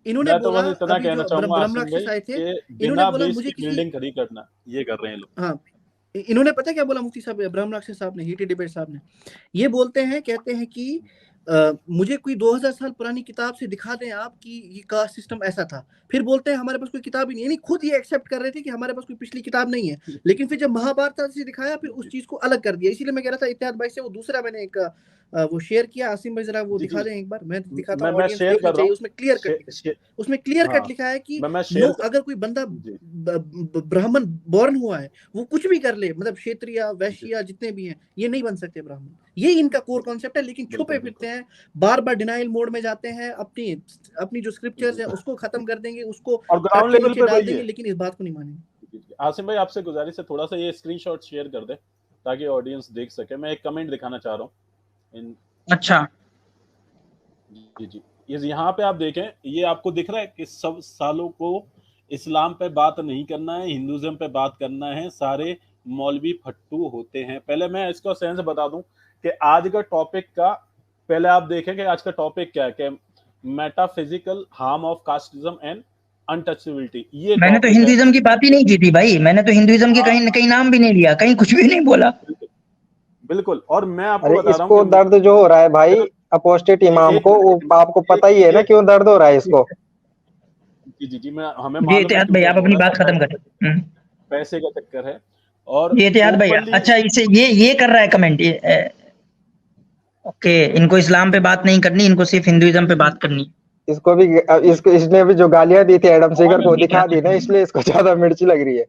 इन्होंने बोला इतना कहना चाहूंगा ब्रह्मराक्षस आए थे, इन्होंने बोला मुझे बिल्डिंग खड़ी करना, ये कर रहे हैं लोग। हाँ, इन्होंने पता क्या बोला मुफ्ती साहब, ब्रह्मराक्षस साहब ने, हीटेड डिबेट साहब ने, ये बोलते हैं, कहते हैं कि मुझे कोई 2000 साल पुरानी किताब से दिखा दें आप कि ये कास्ट सिस्टम ऐसा था। फिर बोलते हैं हमारे पास कोई किताब ही नहीं, यानी खुद ये एक्सेप्ट कर रहे थे कि हमारे पास कोई पिछली किताब नहीं है, लेकिन फिर जब महाभारत से दिखाया फिर उस चीज को अलग कर दिया। इसीलिए मैं कह रहा था इत्तेहाद भाई से, वो दूसरा मैंने एक वो शेयर किया। आसिम भाई जरा वो जी, दिखा जी। दें एक बार, मैं दिखाता हूँ, मैं ऑडियंस शेयर देखनी कर रहा चाहिए। हूँ। उसमें क्लियर कट उसमें क्लियर कट हाँ, लिखा है कि मैं शेयर नो, अगर कोई बंदा जी। ब्राह्मण बॉर्न हुआ है, वो कुछ भी कर ले, मतलब क्षेत्रीय वैश्य जितने भी हैं, ये नहीं बन सकते ब्राह्मण। ये इनका कोर कॉन्सेप्ट है, लेकिन छुपे फिरते हैं, बार बार डिनाइल मोड में जाते हैं, अपनी जो स्क्रिप्चर्स है उसको खत्म कर देंगे, उसको और ग्राउंड लेवल पे डाल वही देंगे, है। लेकिन इस बात को नहीं मानेंगे। आसिम भाई आपसे गुजारिश है, थोड़ा सा ये स्क्रीनशॉट शेयर कर दे ताकि ऑडियंस देख सके। मैं एक कमेंट दिखाना चाह रहा हूँ। अच्छा जी जी, ये यहाँ पे आप देखें, ये आपको दिख रहा है कि सब सालों को इस्लाम पे बात नहीं करना है, हिंदुइज्म पे बात करना है, सारे मौलवी फट्टू होते हैं। पहले मैं इसका सेंस बता दूं कि आज का टॉपिक का, पहले आप देखें कि आज का टॉपिक क्या है, कि metaphysical harm of casteism and untouchability. ये मैंने तो हिंदुइज्म की बात ही नहीं की थी भाई, मैंने तो हिंदुइज्म के कहीं नाम भी नहीं लिया, कहीं कुछ भी नहीं बोला। बिल्कुल। और मैं आपको अरे बता रहा इसको हूँ दर्द जो हो रहा है भाई अपोस्टेट इमाम को, वो आपको पता ही है ना क्यों दर्द हो रहा है इसको। जी मैं हमें जी मालूम है इतिहाद क्यों भाई, दर्द आप हो अपनी रहा है, बात खत्म करें। पैसे का चक्कर है। और ये इतिहाद भाई, openly- अच्छा इसे ये कर रहा है कमेंट, ये ओके, इनको इस्लाम पे बात नहीं करनी, इनको सिर्फ हिंदुइज्म पे बात करनी। इसको भी इसने भी जो गालियां दी थी एडम सीगर को दिखा दी ना, इसलिए इसको ज्यादा मिर्ची लग रही है।